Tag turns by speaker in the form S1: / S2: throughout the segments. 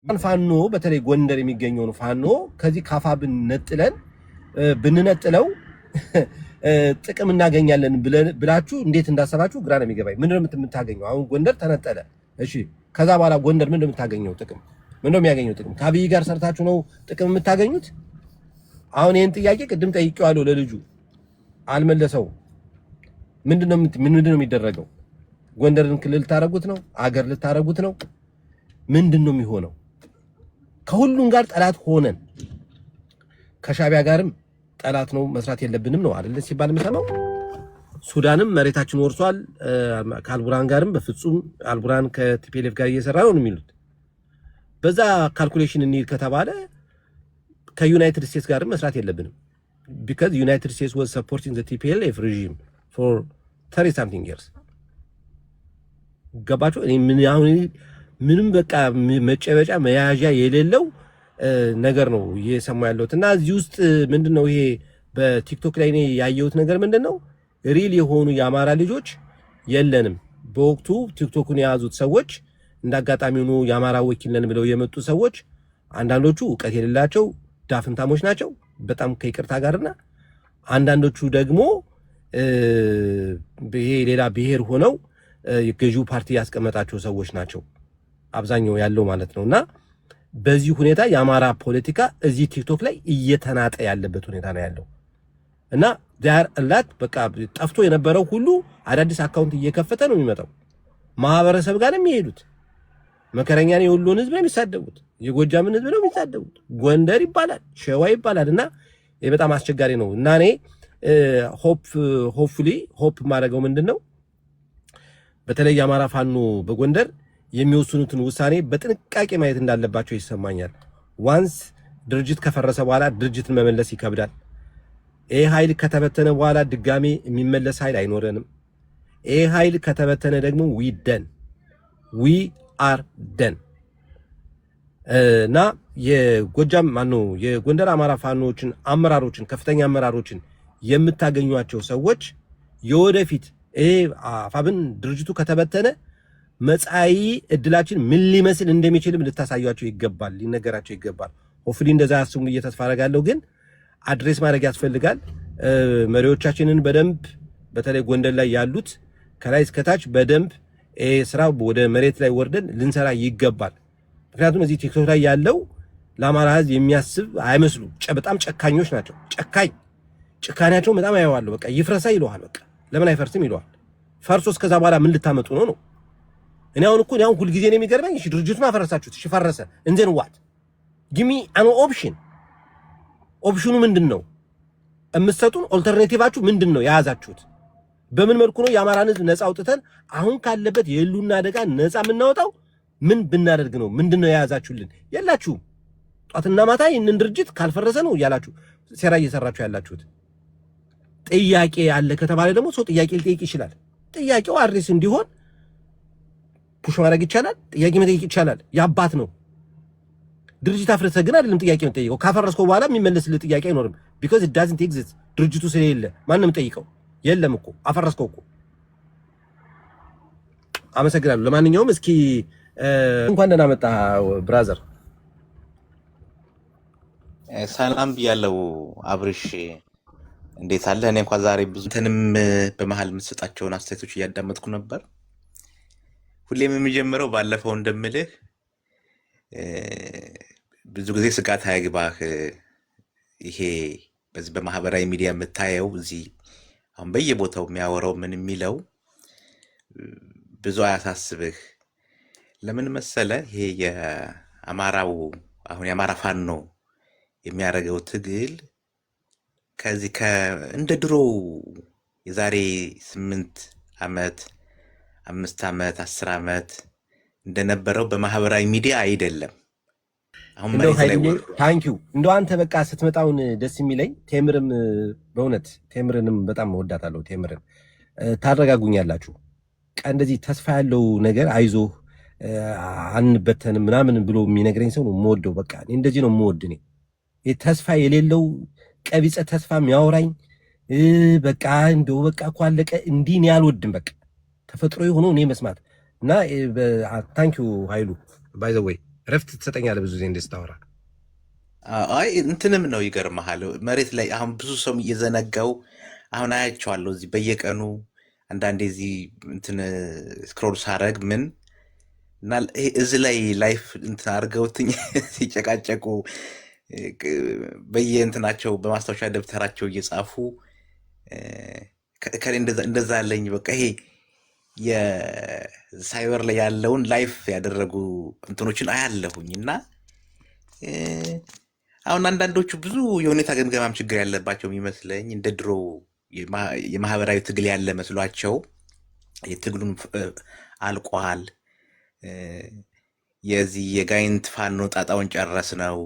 S1: ፋኖ በተለይ ጎንደር የሚገኘው ፋኖ ከዚህ ካፋ ብንነጥለው ጥቅም እናገኛለን ብላችሁ እንዴት እንዳሰባችሁ ግራ ነው የሚገባኝ። ምንድነው የምታገኘው? አሁን ጎንደር ተነጠለ፣ እሺ፣ ከዛ በኋላ ጎንደር ምንድነው የምታገኘው ጥቅም? ምንድነው የሚያገኘው ጥቅም? ከአብይ ጋር ሰርታችሁ ነው ጥቅም የምታገኙት? አሁን ይሄን ጥያቄ ቅድም ጠይቄዋለሁ ለልጁ አልመለሰው። ምንድነው የሚደረገው? ጎንደርን ክልል ልታረጉት ነው? አገር ልታረጉት ነው? ምንድነው የሚሆነው? ከሁሉም ጋር ጠላት ሆነን ከሻቢያ ጋርም ጠላት ነው መስራት የለብንም ነው አይደል ሲባል የምሰማው። ሱዳንም መሬታችን ወርሷል ከአልቡራን ጋርም በፍጹም አልቡራን ከቲፒኤልኤፍ ጋር እየሰራ ነው የሚሉት። በዛ ካልኩሌሽን እንሂድ ከተባለ ከዩናይትድ ስቴትስ ጋርም መስራት የለብንም because United States was supporting the TPLF regime for 30 something years። ገባችሁ? እኔ ምንም በቃ መጨበጫ መያዣ የሌለው ነገር ነው እየሰማሁ ያለሁት። እና እዚህ ውስጥ ምንድነው ይሄ በቲክቶክ ላይ እኔ ያየሁት ነገር ምንድነው ሪል የሆኑ የአማራ ልጆች የለንም። በወቅቱ ቲክቶክን የያዙት ሰዎች እንዳጋጣሚ ሆኖ የአማራ ወኪል ነን ብለው የመጡ ሰዎች አንዳንዶቹ ዕውቀት የሌላቸው ዳፍንታሞች ናቸው በጣም ከይቅርታ ጋርና አንዳንዶቹ ደግሞ ይሄ ሌላ ብሔር ሆነው የገዢው ፓርቲ ያስቀመጣቸው ሰዎች ናቸው አብዛኛው ያለው ማለት ነውና በዚህ ሁኔታ የአማራ ፖለቲካ እዚህ ቲክቶክ ላይ እየተናጠ ያለበት ሁኔታ ነው ያለው። እና ዳር አላት በቃ ጠፍቶ የነበረው ሁሉ አዳዲስ አካውንት እየከፈተ ነው የሚመጣው። ማህበረሰብ ጋር ነው የሚሄዱት። መከረኛ ነው የሁሉን ህዝብ ነው የሚሳደቡት። የጎጃምን ህዝብ ነው የሚሳደቡት። ጎንደር ይባላል፣ ሸዋ ይባላል። እና ይሄ በጣም አስቸጋሪ ነው። እና እኔ ሆፕፉሊ ማድረገው ምንድነው በተለይ የአማራ ፋኖ በጎንደር የሚወስኑትን ውሳኔ በጥንቃቄ ማየት እንዳለባቸው ይሰማኛል። ዋንስ ድርጅት ከፈረሰ በኋላ ድርጅትን መመለስ ይከብዳል። ይሄ ኃይል ከተበተነ በኋላ ድጋሜ የሚመለስ ኃይል አይኖረንም። ይሄ ኃይል ከተበተነ ደግሞ ዊ አር ደን እና የጎጃም የጎንደር አማራ ፋኖዎችን አመራሮችን ከፍተኛ አመራሮችን የምታገኙቸው ሰዎች የወደፊት ይሄ አፋብን ድርጅቱ ከተበተነ መጻኢ እድላችን ምን ሊመስል እንደሚችልም ልታሳዩአቸው ይገባል፣ ሊነገራቸው ይገባል። ሆፍሊ እንደዛ ያስሙ እየተስፋ አደርጋለሁ። ግን አድሬስ ማድረግ ያስፈልጋል። መሪዎቻችንን በደንብ በተለይ ጎንደር ላይ ያሉት ከላይ እስከታች በደንብ ስራ ወደ መሬት ላይ ወርደን ልንሰራ ይገባል። ምክንያቱም እዚህ ቲክቶክ ላይ ያለው ለአማራ ህዝብ የሚያስብ አይመስሉም። በጣም ጨካኞች ናቸው። ጭካኔያቸው በጣም ያየዋለሁ። በቃ ይፍረሳ ይለዋል። በቃ ለምን አይፈርስም ይለዋል። ፈርሶ እስከዛ በኋላ ምን ልታመጡ ነው? እኔ አሁን ሁሉ ጊዜ ነው የሚገርመኝ። እሺ ድርጅቱን አፈረሳችሁት፣ እሺ ፈረሰ፣ እንዘን ዋት ጊቭ ሚ አን ኦፕሽን። ኦፕሽኑ ምንድነው? የምትሰጡን ኦልተርኔቲቫችሁ ምንድነው? የያዛችሁት በምን መልኩ ነው? የአማራን ህዝብ ነፃ አውጥተን አሁን ካለበት የህልውና አደጋ ነፃ የምናወጣው ምን ብናደርግ ነው? ምንድነው የያዛችሁልን? የላችሁም። ጧትና ማታ ይህንን ድርጅት ካልፈረሰ ነው እያላችሁ ሴራ እየሰራችሁ ያላችሁት። ጥያቄ አለ ከተባለ ደግሞ ሰው ጥያቄ ሊጠይቅ ይችላል። ጥያቄው አድሬስ እንዲሆን ፑሽ ማድረግ ይቻላል። ጥያቄ መጠየቅ ይቻላል። ያባት ነው። ድርጅት አፍረሰ ግን አይደለም ጥያቄ መጠየቀው። ካፈረስከው በኋላ የሚመለስልህ ጥያቄ አይኖርም። because it doesn't exist ድርጅቱ ስለሌለ ማንንም ጠይቀው የለም እኮ አፈረስከው እኮ። አመሰግናለሁ። ለማንኛውም እስኪ እንኳን ደህና መጣ ብራዘር።
S2: ሰላም ብያለሁ አብርሽ፣ እንዴት አለ? እኔ እንኳን ዛሬ ብዙ እንትንም በመሃል የምትሰጣቸውን አስተያየቶች እያዳመጥኩ ነበር። ሁሌም የሚጀምረው ባለፈው እንደምልህ ብዙ ጊዜ ስጋት አይግባህ። ይሄ በዚህ በማህበራዊ ሚዲያ የምታየው እዚህ አሁን በየቦታው የሚያወራው ምን የሚለው ብዙ አያሳስብህ። ለምን መሰለ? ይሄ የአማራው አሁን የአማራ ፋኖ የሚያደርገው ትግል ከዚህ እንደ ድሮ የዛሬ 8 ዓመት 5 ዓመት 10 ዓመት እንደነበረው በማህበራዊ ሚዲያ አይደለም። አሁን ማለት ነው።
S1: ታንኪዩ እንደው አንተ በቃ ስትመጣውን ደስ የሚለኝ ቴምርም በእውነት ቴምርንም በጣም እወዳታለሁ። ቴምርን ታረጋጉኛላችሁ። በቃ እንደዚህ ተስፋ ያለው ነገር አይዞህ አንበተንም ምናምን ብሎ የሚነግረኝ ሰው ነው የምወደው። በቃ እንደዚህ ነው የምወድ እኔ። ተስፋ የሌለው ቀቢጸ ተስፋ የሚያወራኝ በቃ እንደው በቃ እኮ አለቀ እንዲህ እኔ አልወድም። በቃ ተፈጥሮ የሆነው እኔ መስማት እና ታንኪዩ ኃይሉ ባይ ዘ ወይ ረፍት ትሰጠኛለህ ብዙ ጊዜ እንደስታወራ።
S2: አይ እንትንም ነው ይገርመሃል፣ መሬት ላይ አሁን ብዙ ሰው እየዘነጋው አሁን አያቸዋለሁ እዚህ በየቀኑ አንዳንዴ እዚህ እንትን ስክሮል ሳረግ ምን እና እዚህ ላይ ላይፍ እንትን አድርገውትኝ ሲጨቃጨቁ በየእንትናቸው በማስታወሻ ደብተራቸው እየጻፉ ከሌ እንደዛ አለኝ በቃ ይሄ የሳይበር ላይ ያለውን ላይፍ ያደረጉ እንትኖችን አያለሁኝ እና አሁን አንዳንዶቹ ብዙ የሁኔታ ገምገማም ችግር ያለባቸው የሚመስለኝ እንደ ድሮ የማህበራዊ ትግል ያለ መስሏቸው የትግሉን አልቋል፣ የዚህ የጋይንት ፋኖ ጣጣውን ጨረስ ነው፣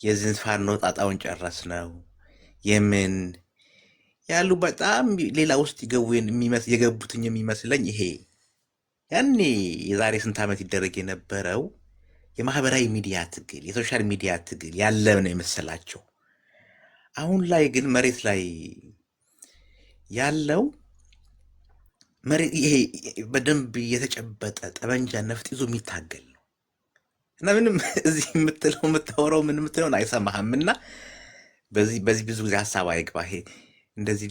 S2: የዚህን ፋኖ ጣጣውን ጨረስ ነው የምን ያሉ በጣም ሌላ ውስጥ የገቡትኝ የሚመስለኝ ይሄ ያኔ የዛሬ ስንት ዓመት ይደረግ የነበረው የማህበራዊ ሚዲያ ትግል የሶሻል ሚዲያ ትግል ያለ ነው የመሰላቸው። አሁን ላይ ግን መሬት ላይ ያለው ይሄ በደንብ የተጨበጠ ጠመንጃ ነፍጥ ይዞ የሚታገል ነው እና ምንም እዚህ የምታወራው ምን የምትለውን አይሰማህም። እና በዚህ ብዙ ጊዜ ሀሳብ አይግባ። ይሄ እንደዚህ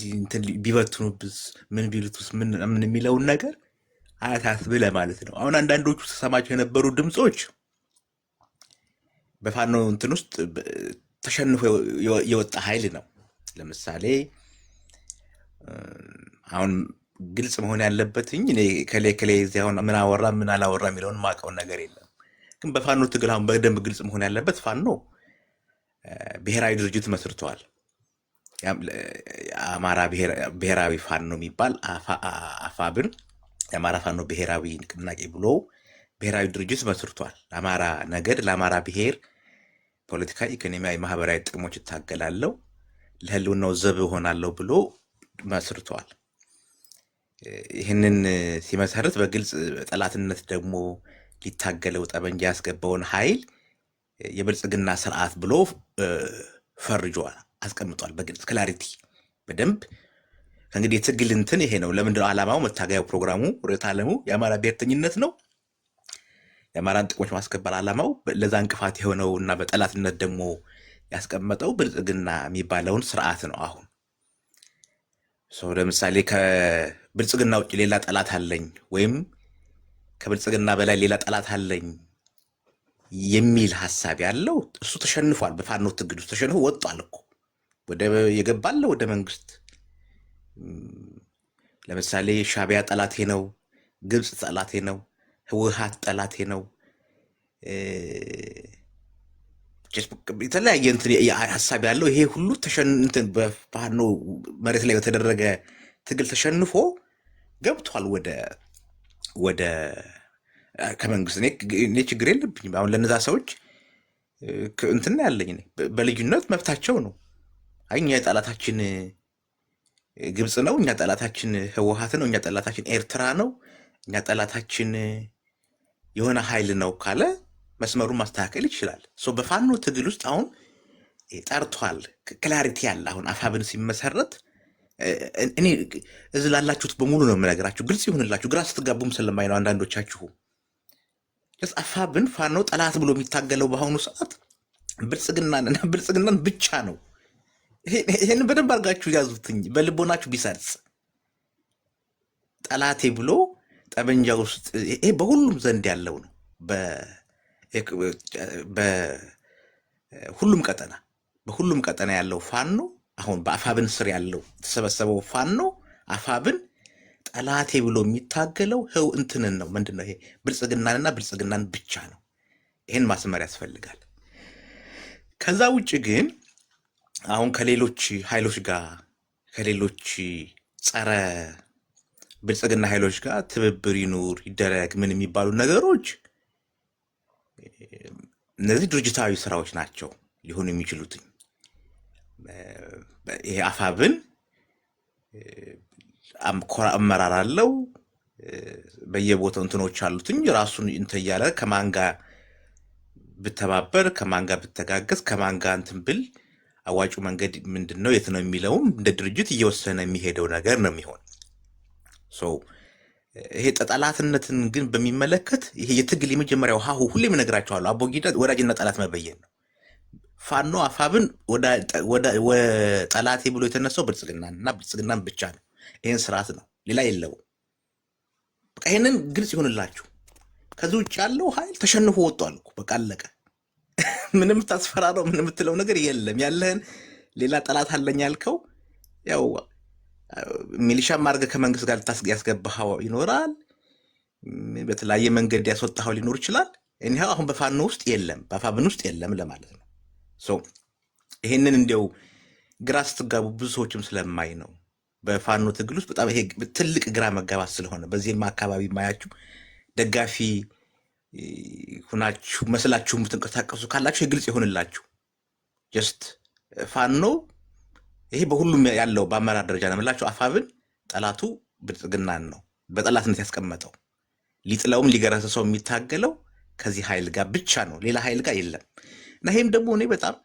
S2: ቢበትኑብስ ምን ቢሉትስ ምን የሚለውን ነገር አያሳስብህ ለማለት ነው። አሁን አንዳንዶቹ ተሰማቸው የነበሩ ድምፆች በፋኖ እንትን ውስጥ ተሸንፎ የወጣ ኃይል ነው። ለምሳሌ አሁን ግልጽ መሆን ያለበትኝ እኔ ከሌ እዚህ አሁን ምን አወራ ምን አላወራ የሚለውን ማውቀውን ነገር የለም። ግን በፋኖ ትግል አሁን በደንብ ግልጽ መሆን ያለበት ፋኖ ብሔራዊ ድርጅት መስርተዋል። የአማራ ብሔራዊ ፋኖ የሚባል አፋብን የአማራ ፋኖ ብሔራዊ ንቅናቄ ብሎ ብሔራዊ ድርጅት መስርቷል። ለአማራ ነገድ፣ ለአማራ ብሔር ፖለቲካዊ፣ ኢኮኖሚያዊ፣ ማህበራዊ ጥቅሞች እታገላለሁ፣ ለህልውናው ዘብ እሆናለሁ ብሎ መስርቷል። ይህንን ሲመሰርት በግልጽ ጠላትነት ደግሞ ሊታገለው ጠመንጃ ያስገባውን ኃይል የብልጽግና ስርዓት ብሎ ፈርጇል፣ አስቀምጧል። በግልጽ ክላሪቲ በደንብ ከእንግዲህ የትግል እንትን ይሄ ነው። ለምንድነው ዓላማው? መታገያው ፕሮግራሙ ርዕዮተ ዓለሙ የአማራ ብሔርተኝነት ነው። የአማራን ጥቅሞች ማስከበር ዓላማው። ለዛ እንቅፋት የሆነው እና በጠላትነት ደግሞ ያስቀመጠው ብልጽግና የሚባለውን ስርዓት ነው። አሁን ሰው ለምሳሌ ከብልጽግና ውጭ ሌላ ጠላት አለኝ ወይም ከብልጽግና በላይ ሌላ ጠላት አለኝ የሚል ሀሳብ ያለው እሱ ተሸንፏል። በፋኖ ትግል ውስጥ ተሸንፎ ወጥቷል እኮ የገባለ ወደ መንግስት። ለምሳሌ ሻዕቢያ ጠላቴ ነው፣ ግብፅ ጠላቴ ነው፣ ህወሓት ጠላቴ ነው፣ የተለያየ እንትን ሀሳብ ያለው ይሄ ሁሉ በፋኖ መሬት ላይ በተደረገ ትግል ተሸንፎ ገብቷል ወደ ከመንግስት። እኔ ችግር የለብኝም። አሁን ለነዛ ሰዎች እንትና ያለኝ በልዩነት መብታቸው ነው። አይ እኛ ጠላታችን ግብፅ ነው፣ እኛ ጠላታችን ህወሓት ነው፣ እኛ ጠላታችን ኤርትራ ነው፣ እኛ ጠላታችን የሆነ ኃይል ነው ካለ መስመሩን ማስተካከል ይችላል። በፋኖ ትግል ውስጥ አሁን ጠርቷል፣ ክላሪቲ ያለ አሁን አፋብን ሲመሰረት እኔ እዚህ ላላችሁት በሙሉ ነው የምነግራችሁ፣ ግልጽ ይሁንላችሁ። ግራ ስትጋቡም ስለማይ ነው አንዳንዶቻችሁ። አፋብን ፋኖ ጠላት ብሎ የሚታገለው በአሁኑ ሰዓት ብልጽግናን ብቻ ነው። ይህን በደንብ አድርጋችሁ ያዙትኝ፣ በልቦናችሁ ቢሰርጽ ጠላቴ ብሎ ጠመንጃ ውስጥ ይሄ በሁሉም ዘንድ ያለው ነው። በሁሉም ቀጠና ያለው ፋኖ አሁን በአፋብን ስር ያለው የተሰበሰበው ፋኖ አፋብን ጠላቴ ብሎ የሚታገለው እንትንን ነው። ምንድን ነው ይሄ? ብልጽግናንና ብልጽግናን ብቻ ነው። ይህን ማስመር ያስፈልጋል። ከዛ ውጭ ግን አሁን ከሌሎች ኃይሎች ጋር ከሌሎች ጸረ ብልጽግና ኃይሎች ጋር ትብብር ይኑር ይደረግ ምን የሚባሉ ነገሮች እነዚህ ድርጅታዊ ስራዎች ናቸው ሊሆኑ የሚችሉትኝ። ይሄ አፋብን አመራር አለው፣ በየቦታው እንትኖች አሉትኝ። ራሱን እንትን እያለ ከማን ጋር ብተባበር፣ ከማን ጋር ብተጋገዝ፣ ከማን ጋር እንትን ብል አዋጩ መንገድ ምንድን ነው የት ነው የሚለውም እንደ ድርጅት እየወሰነ የሚሄደው ነገር ነው የሚሆን። ይሄ ጠላትነትን ግን በሚመለከት ይሄ የትግል የመጀመሪያው ሀሁ ሁሌም እነግራቸዋለሁ። አቦጊዳ ወዳጅና ጠላት መበየን ነው። ፋኖ አፋብን ጠላቴ ብሎ የተነሳው ብልጽግናን እና ብልጽግናን ብቻ ነው። ይህን ስርዓት ነው፣ ሌላ የለውም። በቃ ይህንን ግልጽ ይሆንላችሁ። ከዚህ ውጭ ያለው ኃይል ተሸንፎ ወጥቷል እኮ በቃ አለቀ። ምንም ታስፈራረው ምንም የምትለው ነገር የለም። ያለህን ሌላ ጠላት አለኝ ያልከው ያው ሚሊሻም አድርገህ ከመንግስት ጋር ያስገባኸው ይኖራል። በተለያየ መንገድ ያስወጣኸው ሊኖር ይችላል። እኒህ አሁን በፋኖ ውስጥ የለም፣ በአፋብን ውስጥ የለም ለማለት ነው። ይሄንን እንዲያው ግራ ስትጋቡ ብዙ ሰዎችም ስለማይ ነው በፋኖ ትግል ውስጥ በጣም ይሄ ትልቅ ግራ መጋባት ስለሆነ በዚህም አካባቢ ማያችሁ ደጋፊ ሁናችሁ መስላችሁ የምትንቀሳቀሱ ካላችሁ የግልጽ ይሆንላችሁ። ጀስት ፋኖ ይሄ በሁሉም ያለው በአመራር ደረጃ ነው የምላችሁ። አፋብን ጠላቱ ብልጽግናን ነው በጠላትነት ያስቀመጠው። ሊጥለውም ሊገረሰሰው የሚታገለው ከዚህ ኃይል ጋር ብቻ ነው፣ ሌላ ኃይል ጋር የለም። እና ይሄም ደግሞ እኔ በጣም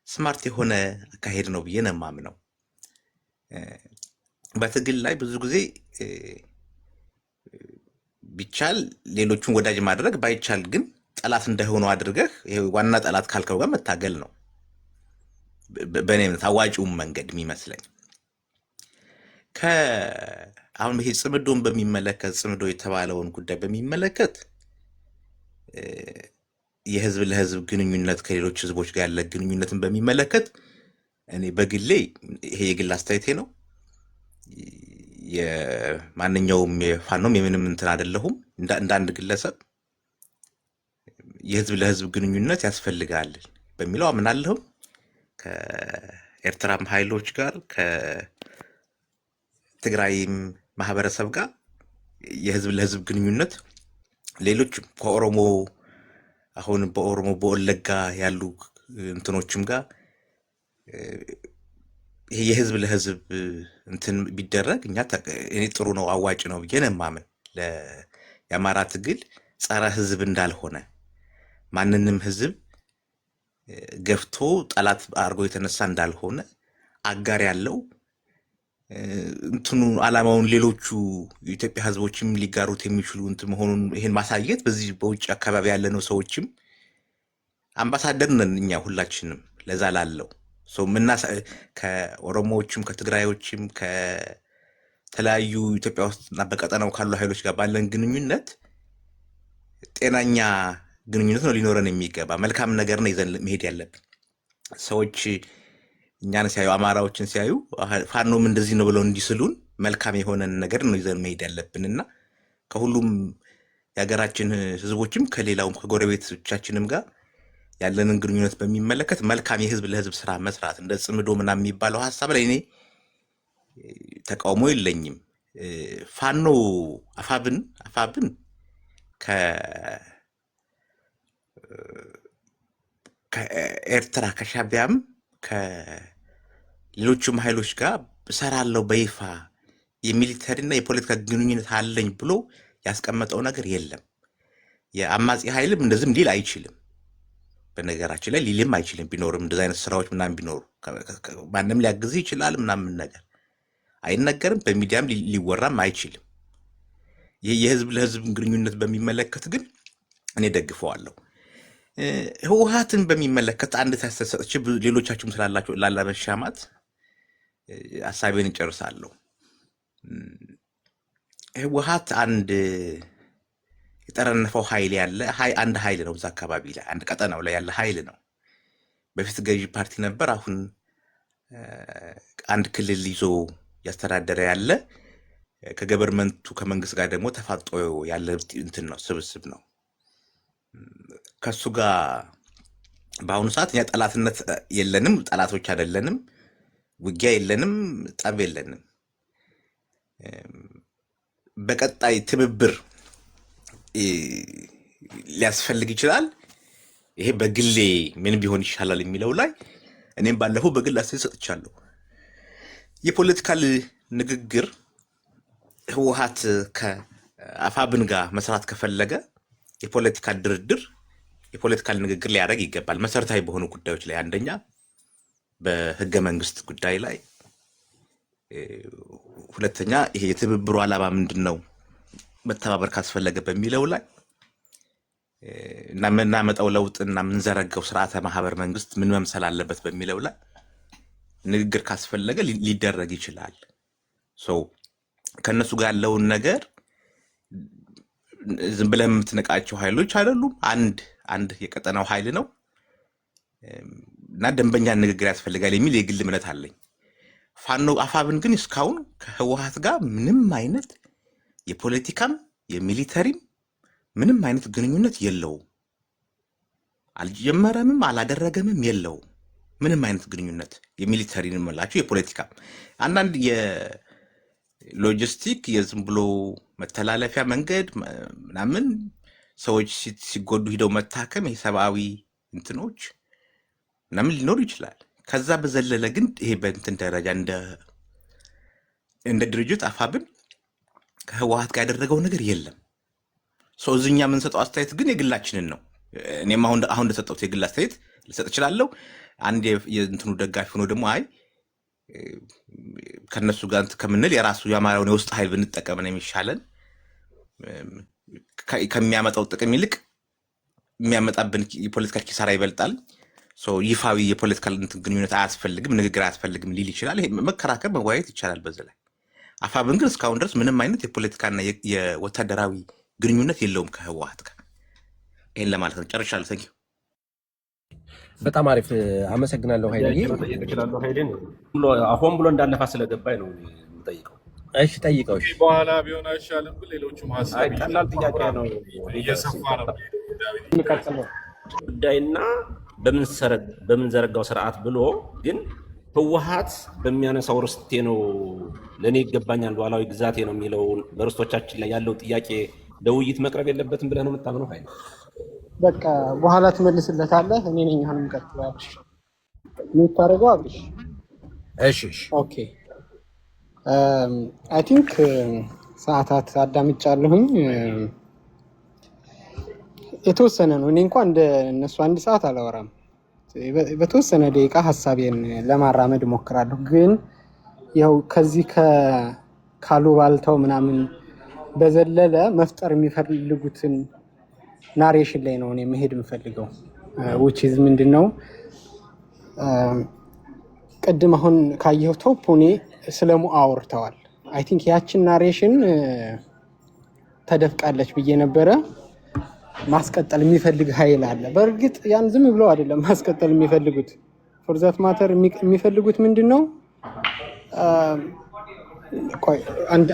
S2: ስማርት የሆነ አካሄድ ነው ብዬ ነው የማምነው። በትግል ላይ ብዙ ጊዜ ቢቻል ሌሎቹን ወዳጅ ማድረግ ባይቻል ግን ጠላት እንደሆኑ አድርገህ ይሄ ዋና ጠላት ካልከው ጋር መታገል ነው በእኔ እምነት አዋጭውን መንገድ የሚመስለኝ። አሁን ይሄ ጽምዶን በሚመለከት ጽምዶ የተባለውን ጉዳይ በሚመለከት የህዝብ ለህዝብ ግንኙነት ከሌሎች ህዝቦች ጋር ያለ ግንኙነትን በሚመለከት እኔ በግሌ ይሄ የግል አስተያየቴ ነው። የማንኛውም የፋኖም የምንም እንትን አይደለሁም። እንደ አንድ ግለሰብ የህዝብ ለህዝብ ግንኙነት ያስፈልጋል በሚለው አምናለሁ። ከኤርትራም ኃይሎች ጋር ከትግራይም ማህበረሰብ ጋር የህዝብ ለህዝብ ግንኙነት ሌሎችም ከኦሮሞ አሁን በኦሮሞ በወለጋ ያሉ እንትኖችም ጋር ይሄ የህዝብ ለህዝብ እንትን ቢደረግ እኔ ጥሩ ነው አዋጭ ነው ብዬ ነው የማምን። የአማራ ትግል ጸረ ህዝብ እንዳልሆነ ማንንም ህዝብ ገፍቶ ጠላት አድርጎ የተነሳ እንዳልሆነ አጋር ያለው እንትኑ ዓላማውን ሌሎቹ የኢትዮጵያ ህዝቦችም ሊጋሩት የሚችሉ እንትን መሆኑን ይሄን ማሳየት በዚህ በውጭ አካባቢ ያለነው ሰዎችም አምባሳደር ነን እኛ ሁላችንም ለዛ ላለው ሰው ከኦሮሞዎችም ከትግራዮችም ከተለያዩ ኢትዮጵያ ውስጥና በቀጠናው ካሉ ኃይሎች ጋር ባለን ግንኙነት ጤናኛ ግንኙነት ነው ሊኖረን የሚገባ መልካም ነገር ነው ይዘን መሄድ ያለብን። ሰዎች እኛን ሲያዩ አማራዎችን ሲያዩ ፋኖም እንደዚህ ነው ብለው እንዲስሉን መልካም የሆነን ነገር ነው ይዘን መሄድ ያለብንና ከሁሉም የሀገራችን ህዝቦችም ከሌላውም ከጎረቤቶቻችንም ጋር ያለንን ግንኙነት በሚመለከት መልካም የህዝብ ለህዝብ ስራ መስራት እንደ ጽምዶ ምናምን የሚባለው ሀሳብ ላይ እኔ ተቃውሞ የለኝም። ፋኖ አፋብን ከኤርትራ ከሻቢያም ከሌሎችም ኃይሎች ጋር እሰራለሁ በይፋ የሚሊተሪና የፖለቲካ ግንኙነት አለኝ ብሎ ያስቀመጠው ነገር የለም። የአማጺ ኃይልም እንደዚህም ሊል አይችልም። በነገራችን ላይ ሊልም አይችልም። ቢኖርም እንደዚህ አይነት ስራዎች ምናምን ቢኖሩ ማንም ሊያግዝ ይችላል ምናምን ነገር አይነገርም፣ በሚዲያም ሊወራም አይችልም። ይህ የህዝብ ለህዝብ ግንኙነት በሚመለከት ግን እኔ ደግፈዋለሁ። ህወሓትን በሚመለከት አንድ ተሰጥቼ ሌሎቻችሁም ስላላችሁ ላለመሻማት ሀሳቤን እንጨርሳለሁ። ህወሓት አንድ የጠረነፈው ኃይል ያለ አንድ ኃይል ነው። እዛ አካባቢ ላይ አንድ ቀጠናው ላይ ያለ ኃይል ነው። በፊት ገዢ ፓርቲ ነበር። አሁን አንድ ክልል ይዞ ያስተዳደረ ያለ ከገቨርመንቱ ከመንግስት ጋር ደግሞ ተፋጦ ያለ እንትን ነው፣ ስብስብ ነው። ከሱ ጋር በአሁኑ ሰዓት እኛ ጠላትነት የለንም፣ ጠላቶች አይደለንም፣ ውጊያ የለንም፣ ጠብ የለንም። በቀጣይ ትብብር ሊያስፈልግ ይችላል። ይሄ በግሌ ምን ቢሆን ይሻላል የሚለው ላይ እኔም ባለፈው በግል አስተያየት ሰጥቻለሁ። የፖለቲካል ንግግር ህወሓት ከአፋብን ጋር መስራት ከፈለገ የፖለቲካል ድርድር የፖለቲካል ንግግር ሊያደርግ ይገባል። መሰረታዊ በሆኑ ጉዳዮች ላይ አንደኛ በህገ መንግስት ጉዳይ ላይ፣ ሁለተኛ ይሄ የትብብሩ ዓላማ ምንድን ነው መተባበር ካስፈለገ በሚለው ላይ እና የምናመጣው ለውጥና የምንዘረጋው ስርዓተ ማህበር መንግስት ምን መምሰል አለበት በሚለው ላይ ንግግር ካስፈለገ ሊደረግ ይችላል። ከነሱ ጋር ያለውን ነገር ዝም ብለህ የምትነቃቸው ኃይሎች አይደሉም። አንድ የቀጠናው ኃይል ነው እና ደንበኛ ንግግር ያስፈልጋል የሚል የግል እምነት አለኝ። ፋኖ አፋብን ግን እስካሁን ከህወሓት ጋር ምንም አይነት የፖለቲካም የሚሊተሪም ምንም አይነት ግንኙነት የለውም። አልጀመረምም አላደረገምም የለውም ምንም አይነት ግንኙነት የሚሊተሪን መላችሁ የፖለቲካ አንዳንድ የሎጂስቲክ የዝም ብሎ መተላለፊያ መንገድ ምናምን ሰዎች ሲጎዱ ሂደው መታከም የሰብአዊ እንትኖች ምናምን ሊኖር ይችላል። ከዛ በዘለለ ግን ይሄ በእንትን ደረጃ እንደ ድርጅት አፋብን ከህወሓት ጋር ያደረገው ነገር የለም። እዚኛ የምንሰጠው አስተያየት ግን የግላችንን ነው። እኔም አሁን እንደሰጠሁት የግል አስተያየት ልሰጥ እችላለሁ። አንድ የእንትኑ ደጋፊ ሆኖ ደግሞ አይ ከነሱ ጋር ከምንል የራሱ የአማራውን የውስጥ ኃይል ብንጠቀም ነው የሚሻለን፣ ከሚያመጣው ጥቅም ይልቅ የሚያመጣብን የፖለቲካ ኪሳራ ይበልጣል፣ ይፋዊ የፖለቲካ ግንኙነት አያስፈልግም፣ ንግግር አያስፈልግም ሊል ይችላል። ይሄ መከራከር መወያየት ይቻላል በዚህ ላይ። አፋብን ግን እስካሁን ድረስ ምንም አይነት የፖለቲካና የወታደራዊ ግንኙነት የለውም ከህወሓት ጋር። ይሄን ለማለት ነው። ጨርሻለሁ። ታንኪዩ።
S1: በጣም አሪፍ አመሰግናለሁ። ኃይሌ
S3: ሆን ብሎ እንዳለፋ ስለገባኝ ነው የምጠይቀው።
S1: እሺ ጠይቀው።
S4: እሺ በኋላ ቢሆን አይሻልም? ሌሎቹም ሀሳብ
S3: ቀላል ጥያቄ ነው።
S4: እየሰፋ ነው
S3: ጉዳይና በምንዘረጋው ስርዓት ብሎ ግን ህወሓት በሚያነሳው ርስቴ ነው ለእኔ ይገባኛል ሉዓላዊ ግዛቴ ነው የሚለውን በርስቶቻችን ላይ ያለው ጥያቄ ለውይይት መቅረብ የለበትም ብለህ ነው የምታምነው? ኃይሌ
S5: በቃ በኋላ ትመልስለታለህ። እኔ ነኝ አሁን የምቀጥለው። አብርሽ የምታደርገው አብርሽ።
S1: እሺ
S5: ኦኬ። አይ ቲንክ ሰዓታት አዳምጫለሁኝ። የተወሰነ ነው። እኔ እንኳን እንደ እነሱ 1 ሰዓት አላወራም። በተወሰነ ደቂቃ ሀሳቤን ለማራመድ እሞክራለሁ። ግን ያው ከዚህ ካሉባልታው ምናምን በዘለለ መፍጠር የሚፈልጉትን ናሬሽን ላይ ነው እኔ መሄድ የምፈልገው። ዊችዝ ምንድነው ቅድም አሁን ካየው ቶፕ እኔ ስለ ሙአ አውርተዋል። አይ ቲንክ ያችን ናሬሽን ተደፍቃለች ብዬ ነበረ። ማስቀጠል የሚፈልግ ኃይል አለ። በእርግጥ ያን ዝም ብለው አይደለም ማስቀጠል የሚፈልጉት። ፎር ዛት ማተር የሚፈልጉት ምንድነው? ቆይ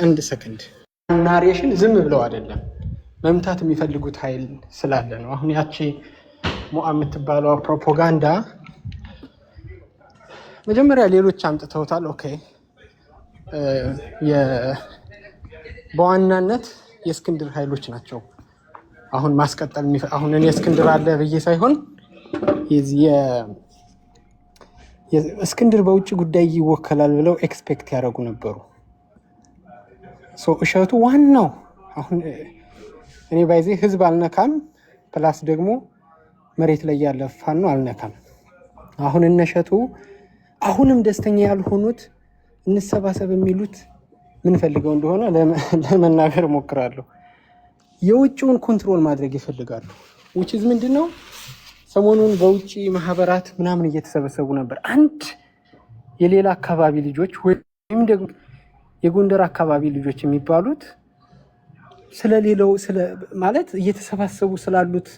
S5: አንድ ሰከንድ። ናሬሽን ዝም ብለው አይደለም መምታት የሚፈልጉት ኃይል ስላለ ነው። አሁን ያቺ ሙአ የምትባለው ፕሮፓጋንዳ መጀመሪያ ሌሎች አምጥተውታል። ኦኬ በዋናነት የእስክንድር ኃይሎች ናቸው አሁን ማስቀጠል አሁን እኔ እስክንድር አለ ብዬ ሳይሆን እስክንድር በውጭ ጉዳይ ይወከላል ብለው ኤክስፔክት ያደረጉ ነበሩ። እሸቱ ዋናው አሁን እኔ ባይዜ ህዝብ አልነካም፣ ፕላስ ደግሞ መሬት ላይ ያለ ፋኖ አልነካም። አሁን እነሸቱ አሁንም ደስተኛ ያልሆኑት እንሰባሰብ የሚሉት ምን ፈልገው እንደሆነ ለመናገር ሞክራለሁ። የውጭውን ኮንትሮል ማድረግ ይፈልጋሉ። which ምንድነው? ሰሞኑን በውጭ ማህበራት ምናምን እየተሰበሰቡ ነበር። አንድ የሌላ አካባቢ ልጆች ወይም ደግሞ የጎንደር አካባቢ ልጆች የሚባሉት ስለሌለው ማለት እየተሰባሰቡ ስላሉት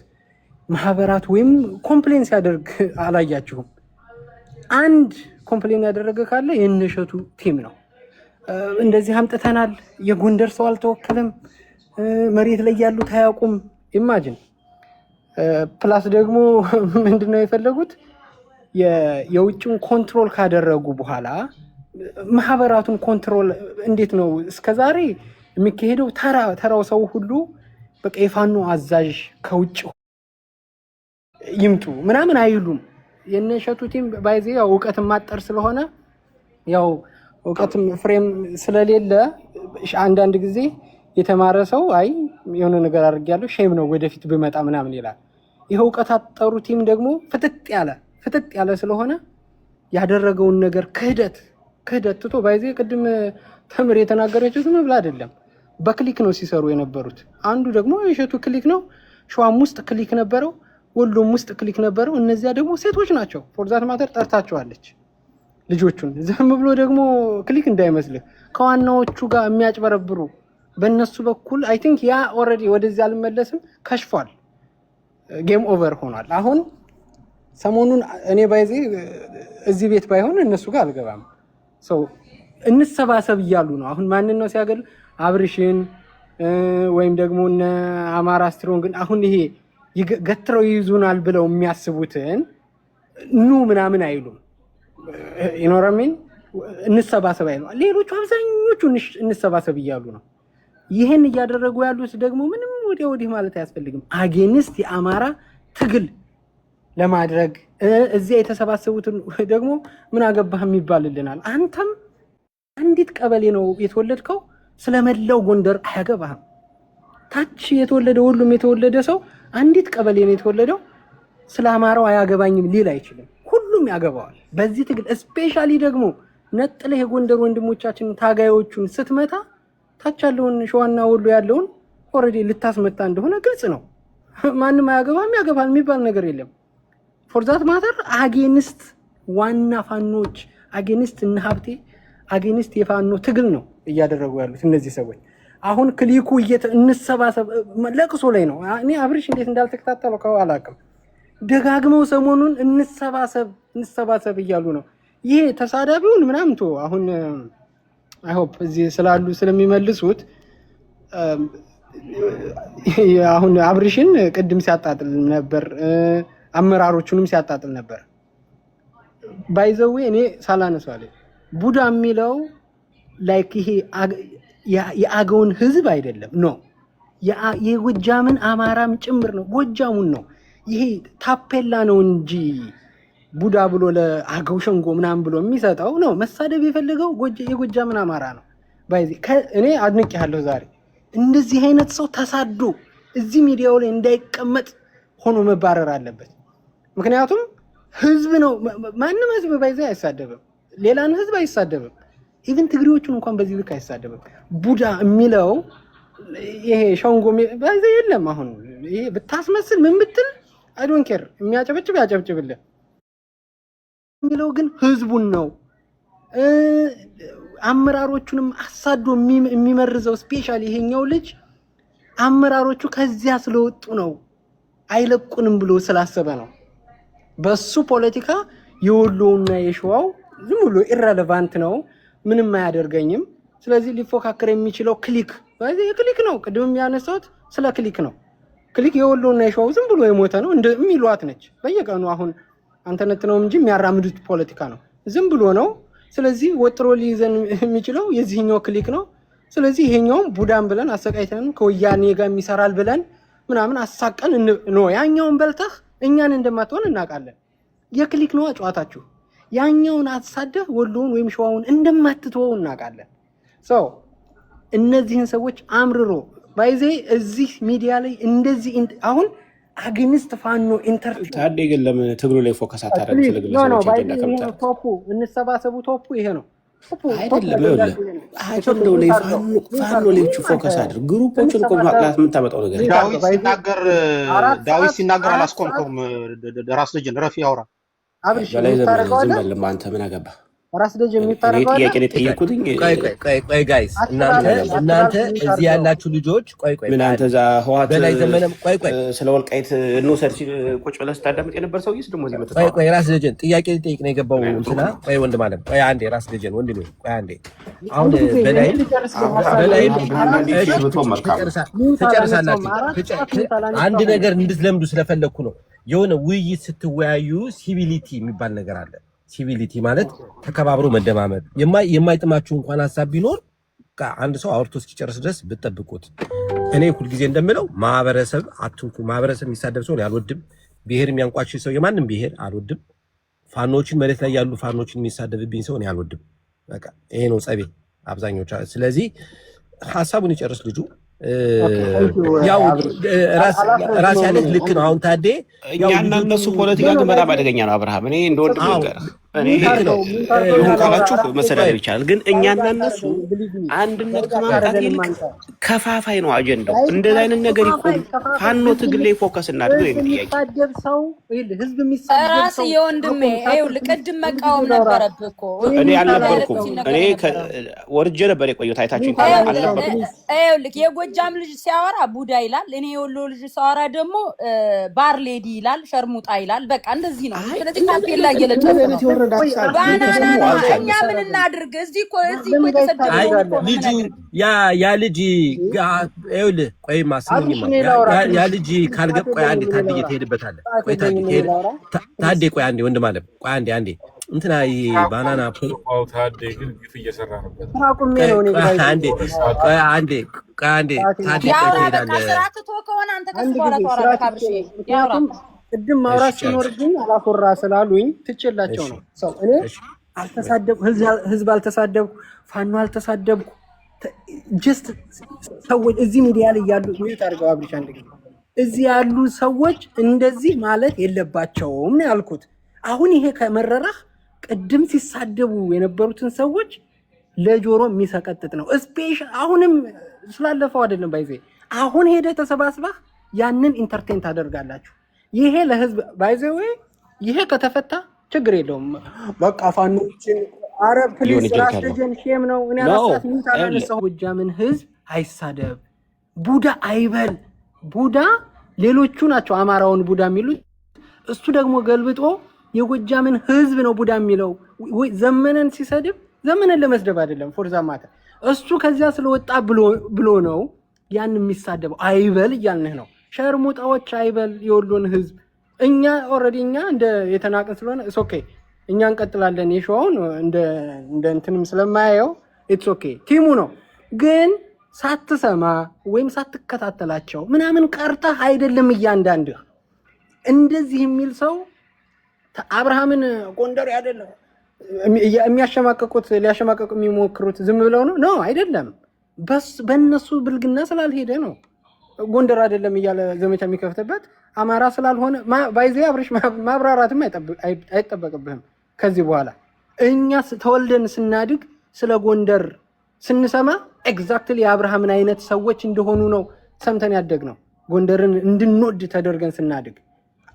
S5: ማህበራት ወይም ኮምፕሌን ሲያደርግ አላያችሁም? አንድ ኮምፕሌን ያደረገ ካለ የእነሸቱ ቲም ነው። እንደዚህ አምጥተናል፣ የጎንደር ሰው አልተወከለም፣ መሬት ላይ ያሉት አያውቁም። ኢማጂን ፕላስ ደግሞ ምንድነው የፈለጉት? የውጭውን ኮንትሮል ካደረጉ በኋላ ማህበራቱን ኮንትሮል እንዴት ነው እስከዛሬ የሚካሄደው? ተራው ሰው ሁሉ በቃ የፋኖ አዛዥ ከውጭ ይምጡ ምናምን አይሉም። የነሸቱ ቲም ባይዜ ያው እውቀትን ማጠር ስለሆነ ያው እውቀትም ፍሬም ስለሌለ አንዳንድ ጊዜ የተማረ ሰው አይ የሆነ ነገር አድርጌያለሁ ሼም ነው ወደፊት ብመጣ ምናምን ይላል። ይሄ እውቀት አጠሩ ቲም ደግሞ ፍጥጥ ያለ ስለሆነ ያደረገውን ነገር ክህደት ትቶ ባይዜ ቅድም ተምር የተናገረችው ዝም ብላ አይደለም። በክሊክ ነው ሲሰሩ የነበሩት። አንዱ ደግሞ የሸቱ ክሊክ ነው፣ ሸዋም ውስጥ ክሊክ ነበረው፣ ወሎም ውስጥ ክሊክ ነበረው። እነዚያ ደግሞ ሴቶች ናቸው። ፎርዛት ማተር ጠርታቸዋለች ልጆቹን። ዝም ብሎ ደግሞ ክሊክ እንዳይመስልህ ከዋናዎቹ ጋር የሚያጭበረብሩ በእነሱ በኩል አይ ቲንክ ያ ኦልሬዲ ወደዚህ አልመለስም ከሽፏል። ጌም ኦቨር ሆኗል። አሁን ሰሞኑን እኔ ባይዜ እዚህ ቤት ባይሆን እነሱ ጋር አልገባም። ሰው እንሰባሰብ እያሉ ነው። አሁን ማንን ነው ሲያገል? አብርሽን ወይም ደግሞ እነ አማራ ስትሮንግን አሁን ይሄ ገትረው ይይዙናል ብለው የሚያስቡትን ኑ ምናምን አይሉም። ኢኖራሚን እንሰባሰብ አይሉ። ሌሎቹ አብዛኞቹ እንሰባሰብ እያሉ ነው። ይህን እያደረጉ ያሉት ደግሞ ምንም ወዲህ ማለት አያስፈልግም። አጌንስት የአማራ ትግል ለማድረግ እዚያ የተሰባሰቡትን ደግሞ ምን አገባህ የሚባልልናል። አንተም አንዲት ቀበሌ ነው የተወለድከው፣ ስለመላው ጎንደር አያገባህም። ታች የተወለደ ሁሉም የተወለደ ሰው አንዲት ቀበሌ ነው የተወለደው፣ ስለ አማራው አያገባኝም ሊል አይችልም። ሁሉም ያገባዋል በዚህ ትግል። እስፔሻሊ ደግሞ ነጥለህ የጎንደር ወንድሞቻችንን ታጋዮቹን ስትመታ ታች ያለውን ሸዋና ወሎ ያለውን ኦልሬዲ ልታስመታ እንደሆነ ግልጽ ነው። ማንም አያገባም ያገባል የሚባል ነገር የለም። ፎርዛት ማተር አጌንስት ዋና ፋኖች አጌንስት እነ ሀብቴ አጌንስት የፋኖ ትግል ነው እያደረጉ ያሉት እነዚህ ሰዎች። አሁን ክሊኩ እንሰባሰብ ለቅሶ ላይ ነው። እኔ አብርሽ እንዴት እንዳልተከታተለው አላውቅም። ደጋግመው ሰሞኑን እንሰባሰብ እያሉ ነው። ይሄ ተሳዳቢውን ምናምን ቶ አሁን አይ ሆፕ እዚህ ስላሉ ስለሚመልሱት አሁን አብርሽን ቅድም ሲያጣጥል ነበር፣ አመራሮቹንም ሲያጣጥል ነበር። ባይዘዌ እኔ ሳላነሳለ ቡዳ የሚለው ላይክ ይሄ የአገውን ህዝብ አይደለም ነው የጎጃምን አማራም ጭምር ነው፣ ጎጃሙን ነው። ይሄ ታፔላ ነው እንጂ ቡዳ ብሎ ለአገው ሸንጎ ምናምን ብሎ የሚሰጠው ነው። መሳደብ የፈለገው የጎጃምን አማራ ነው። ባይዚ እኔ አድንቄያለሁ። ዛሬ እንደዚህ አይነት ሰው ተሳዶ እዚህ ሚዲያው ላይ እንዳይቀመጥ ሆኖ መባረር አለበት። ምክንያቱም ህዝብ ነው። ማንም ህዝብ ባይዚ አይሳደብም፣ ሌላን ህዝብ አይሳደብም። ኢቭን ትግሪዎቹን እንኳን በዚህ ልክ አይሳደብም። ቡዳ የሚለው ይሄ ሸንጎ ባይዚ የለም። አሁን ይሄ ብታስመስል ምን ብትል አይ ዶንት ኬር፣ የሚያጨበጭብ ያጨብጭብልህ የሚለው ግን ህዝቡን ነው። አመራሮቹንም አሳዶ የሚመርዘው ስፔሻሊ ይሄኛው ልጅ አመራሮቹ ከዚያ ስለወጡ ነው፣ አይለቁንም ብሎ ስላሰበ ነው። በሱ ፖለቲካ የወሎውና የሸዋው ዝም ብሎ ኢረሌቫንት ነው፣ ምንም አያደርገኝም። ስለዚህ ሊፎካከር የሚችለው ክሊክ ነው። ቅድም ያነሳሁት ስለ ክሊክ ነው። ክሊክ የወሎውና የሸዋው ዝም ብሎ የሞተ ነው እንደሚሏት ነች። በየቀኑ አሁን አንተነት ነው እንጂ የሚያራምዱት ፖለቲካ ነው፣ ዝም ብሎ ነው። ስለዚህ ወጥሮ ሊይዘን የሚችለው የዚህኛው ክሊክ ነው። ስለዚህ ይሄኛውም ቡዳን ብለን አሰቃይተን ከወያኔ ጋር የሚሰራል ብለን ምናምን አሳቀን ነው። ያኛውን በልተህ እኛን እንደማትሆን እናውቃለን። የክሊክ ነው ጨዋታችሁ። ያኛውን አሳደህ ወሎውን ወይም ሸዋውን እንደማትተወው እናውቃለን። ሰው እነዚህን ሰዎች አምርሮ ባይዜ እዚህ ሚዲያ ላይ እንደዚህ አሁን አግኒስት ፋኖ ኢንተርቪው
S6: ታዴ ግን ለምን ትግሉ ላይ ፎከስ አታደርግም? ስለግለሰቦች አጀንዳ ከመጣ
S5: ቶፑ እንሰባሰቡ ቶፑ ይሄ ነው
S6: አይደለም። አጀንዳው ላይ ፋኖ ላይ ብቻ ፎከስ አድርግ። ግሩፖችን እኮ ማቅላት የምታመጣው ነገር
S7: ዳዊት ሲናገር አላስቆምከውም። ራስ ልጅን ረፊ ያውራ
S6: በላይ ዝም በልም አንተ ምን አገባ?
S5: ራስ ልጅ የሚታረቀው
S6: ጥያቄ ላይ ጠየቁትኝ።
S1: ቆይ ጋይስ እናንተ እዚህ ያላችሁ ልጆች ቆይ
S6: ምን አንተ ዛ ህዋት
S1: በላይ ዘመነም ቆይ
S6: ስለ ወልቃይት እንወሰድ ሲል ቁጭ ብለህ ስታዳምጥ የነበር ሰውዬስ ደግሞ እዚህ መጥቶ
S1: ቆይ ራስ ልጅን ጥያቄ ሊጠይቅ ነው የገባው እንትና ቆይ ወንድም አለም ቆይ አንዴ ራስ ልጅን ወንድም ቆይ አንዴ አሁን በላይ ተጨርሳላችሁ። አንድ ነገር እንድትለምዱ ስለፈለኩ ነው። የሆነ ውይይት ስትወያዩ ሲቪሊቲ የሚባል ነገር አለ። ሲቪሊቲ ማለት ተከባብሮ መደማመጥ። የማይጥማችሁ እንኳን ሐሳብ ቢኖር አንድ ሰው አውርቶ እስኪጨርስ ድረስ ብትጠብቁት። እኔ ሁልጊዜ እንደምለው ማህበረሰብ አትንኩ። ማህበረሰብ የሚሳደብ ሰው አልወድም። ብሔር የሚያንቋሽ ሰው የማንም ብሔር አልወድም። ፋኖችን መሬት ላይ ያሉ ፋኖችን የሚሳደብብኝ ሰው አልወድም። በቃ ይሄ ነው ጸቤ አብዛኞቹ። ስለዚህ ሐሳቡን ይጨርስ ልጁ። ያው ራስ ያለ ልክ ነው። አሁን ታዴ
S6: እኛና እነሱ ፖለቲካ ግን በጣም አደገኛ ነው። አብርሃም እኔ እንደወንድም ነገር እኔ ይሁን ካላችሁ መሰዳደብ ይቻላል። ግን እኛና እነሱ አንድነት ከማምጣት ይልቅ ከፋፋይ ነው አጀንዳው። እንደዛ አይነት ነገር ይቆም። ፋኖ ትግል ላይ ፎከስ እናድርግ ነው
S5: የሚሳደብ ሰው ህዝብ የሚሳደብ
S8: ራስ የወንድሜ ይኸውልህ፣ ቅድም መቃወም ነበረብህ እኮ።
S6: እኔ አልነበርኩም። እኔ ወርጄ ነበር የቆየሁት። አይታችሁኝ አልነበርኩም።
S8: ይኸውልህ የጎጃም ልጅ ሲያወራ ቡዳ ይላል፣ እኔ የወሎ ልጅ ሲያወራ ደግሞ ባር ሌዲ ይላል፣ ሸርሙጣ ይላል። በቃ እንደዚህ ነው። ስለዚህ ካፔላ እየለጠፈ ነው። እኛ ምን እናድርግ? እዚህ እኮ የተሰደበው
S1: ልጁ ያ ልጅ ይኸውልህ፣ ቆይማ ስሙኝማ፣ ያ ልጅ ካልገባ ቆይ አንዴ ታድዬ ትሄድበታለህ። ቆይ ታዴ ቆይ አንዴ ወንድም አለም ቆይ አንዴ እንትና ይሄ ባናና
S4: ታዴ ግን ግፍ እየሰራ ነበር።
S1: አንዴ ታዴ ትሄዳለህ።
S8: ስራ ትቶ ከሆነ አንተ ከሱ በኋላ ታወራለህ። ካብርሽ ያውራ
S5: ቅድም ማውራት ሲኖርብኝ አላኮራ ስላሉኝ ትችላቸው ነው። ሰው እኔ አልተሳደብኩ፣ ህዝብ አልተሳደብኩ፣ ፋኖ አልተሳደብኩ። ጀስት ሰዎች እዚህ ሚዲያ ላይ ያሉ ሚዩት አድርገው አብሪሽ አንድ ጊዜ እዚህ ያሉ ሰዎች እንደዚህ ማለት የለባቸውም ነው ያልኩት። አሁን ይሄ ከመረራህ ቅድም ሲሳደቡ የነበሩትን ሰዎች ለጆሮ የሚሰቀጥጥ ነው። ስፔሻል አሁንም ስላለፈው አይደለም ባይዜ አሁን ሄደ ተሰባስባህ ያንን ኢንተርቴን ታደርጋላችሁ። ይሄ ለህዝብ ባይዘው ይሄ ከተፈታ ችግር የለውም። በቃ ፋኖችን አረብ ፕሊስ ራስ ደጀን ሼም ነው። እኔ አላሳት ምን ታላልሰው ጎጃምን ህዝብ አይሳደብ፣ ቡዳ አይበል። ቡዳ ሌሎቹ ናቸው አማራውን ቡዳ የሚሉት። እሱ ደግሞ ገልብጦ የጎጃምን ህዝብ ነው ቡዳ የሚለው። ዘመነን ሲሰድብ ዘመነን ለመስደብ አይደለም ፎርዛ ማታ እሱ ከዚያ ስለወጣ ብሎ ነው ያን የሚሳደበው። አይበል እያልንህ ነው። ሸርሙጣዎች አይበል የወሎን ህዝብ። እኛ ኦልሬዲ እኛ እንደ የተናቀን ስለሆነ ኢትስ ኦኬ፣ እኛ እንቀጥላለን። የሸዋውን እንደ እንትንም ስለማያየው ኢትስ ኦኬ፣ ቲሙ ነው። ግን ሳትሰማ ወይም ሳትከታተላቸው ምናምን ቀርተህ አይደለም። እያንዳንድህ እንደዚህ የሚል ሰው አብርሃምን ጎንደር አይደለም የሚያሸማቀቁት ሊያሸማቀቁ የሚሞክሩት ዝም ብለው ነው አይደለም። በእነሱ ብልግና ስላልሄደ ነው ጎንደር አይደለም እያለ ዘመቻ የሚከፍትበት አማራ ስላልሆነ ባይዜ አብርሽ ማብራራትም አይጠበቅብህም። ከዚህ በኋላ እኛ ተወልደን ስናድግ ስለ ጎንደር ስንሰማ ኤግዛክትሊ የአብርሃምን አይነት ሰዎች እንደሆኑ ነው ሰምተን ያደግ ነው። ጎንደርን እንድንወድ ተደርገን ስናድግ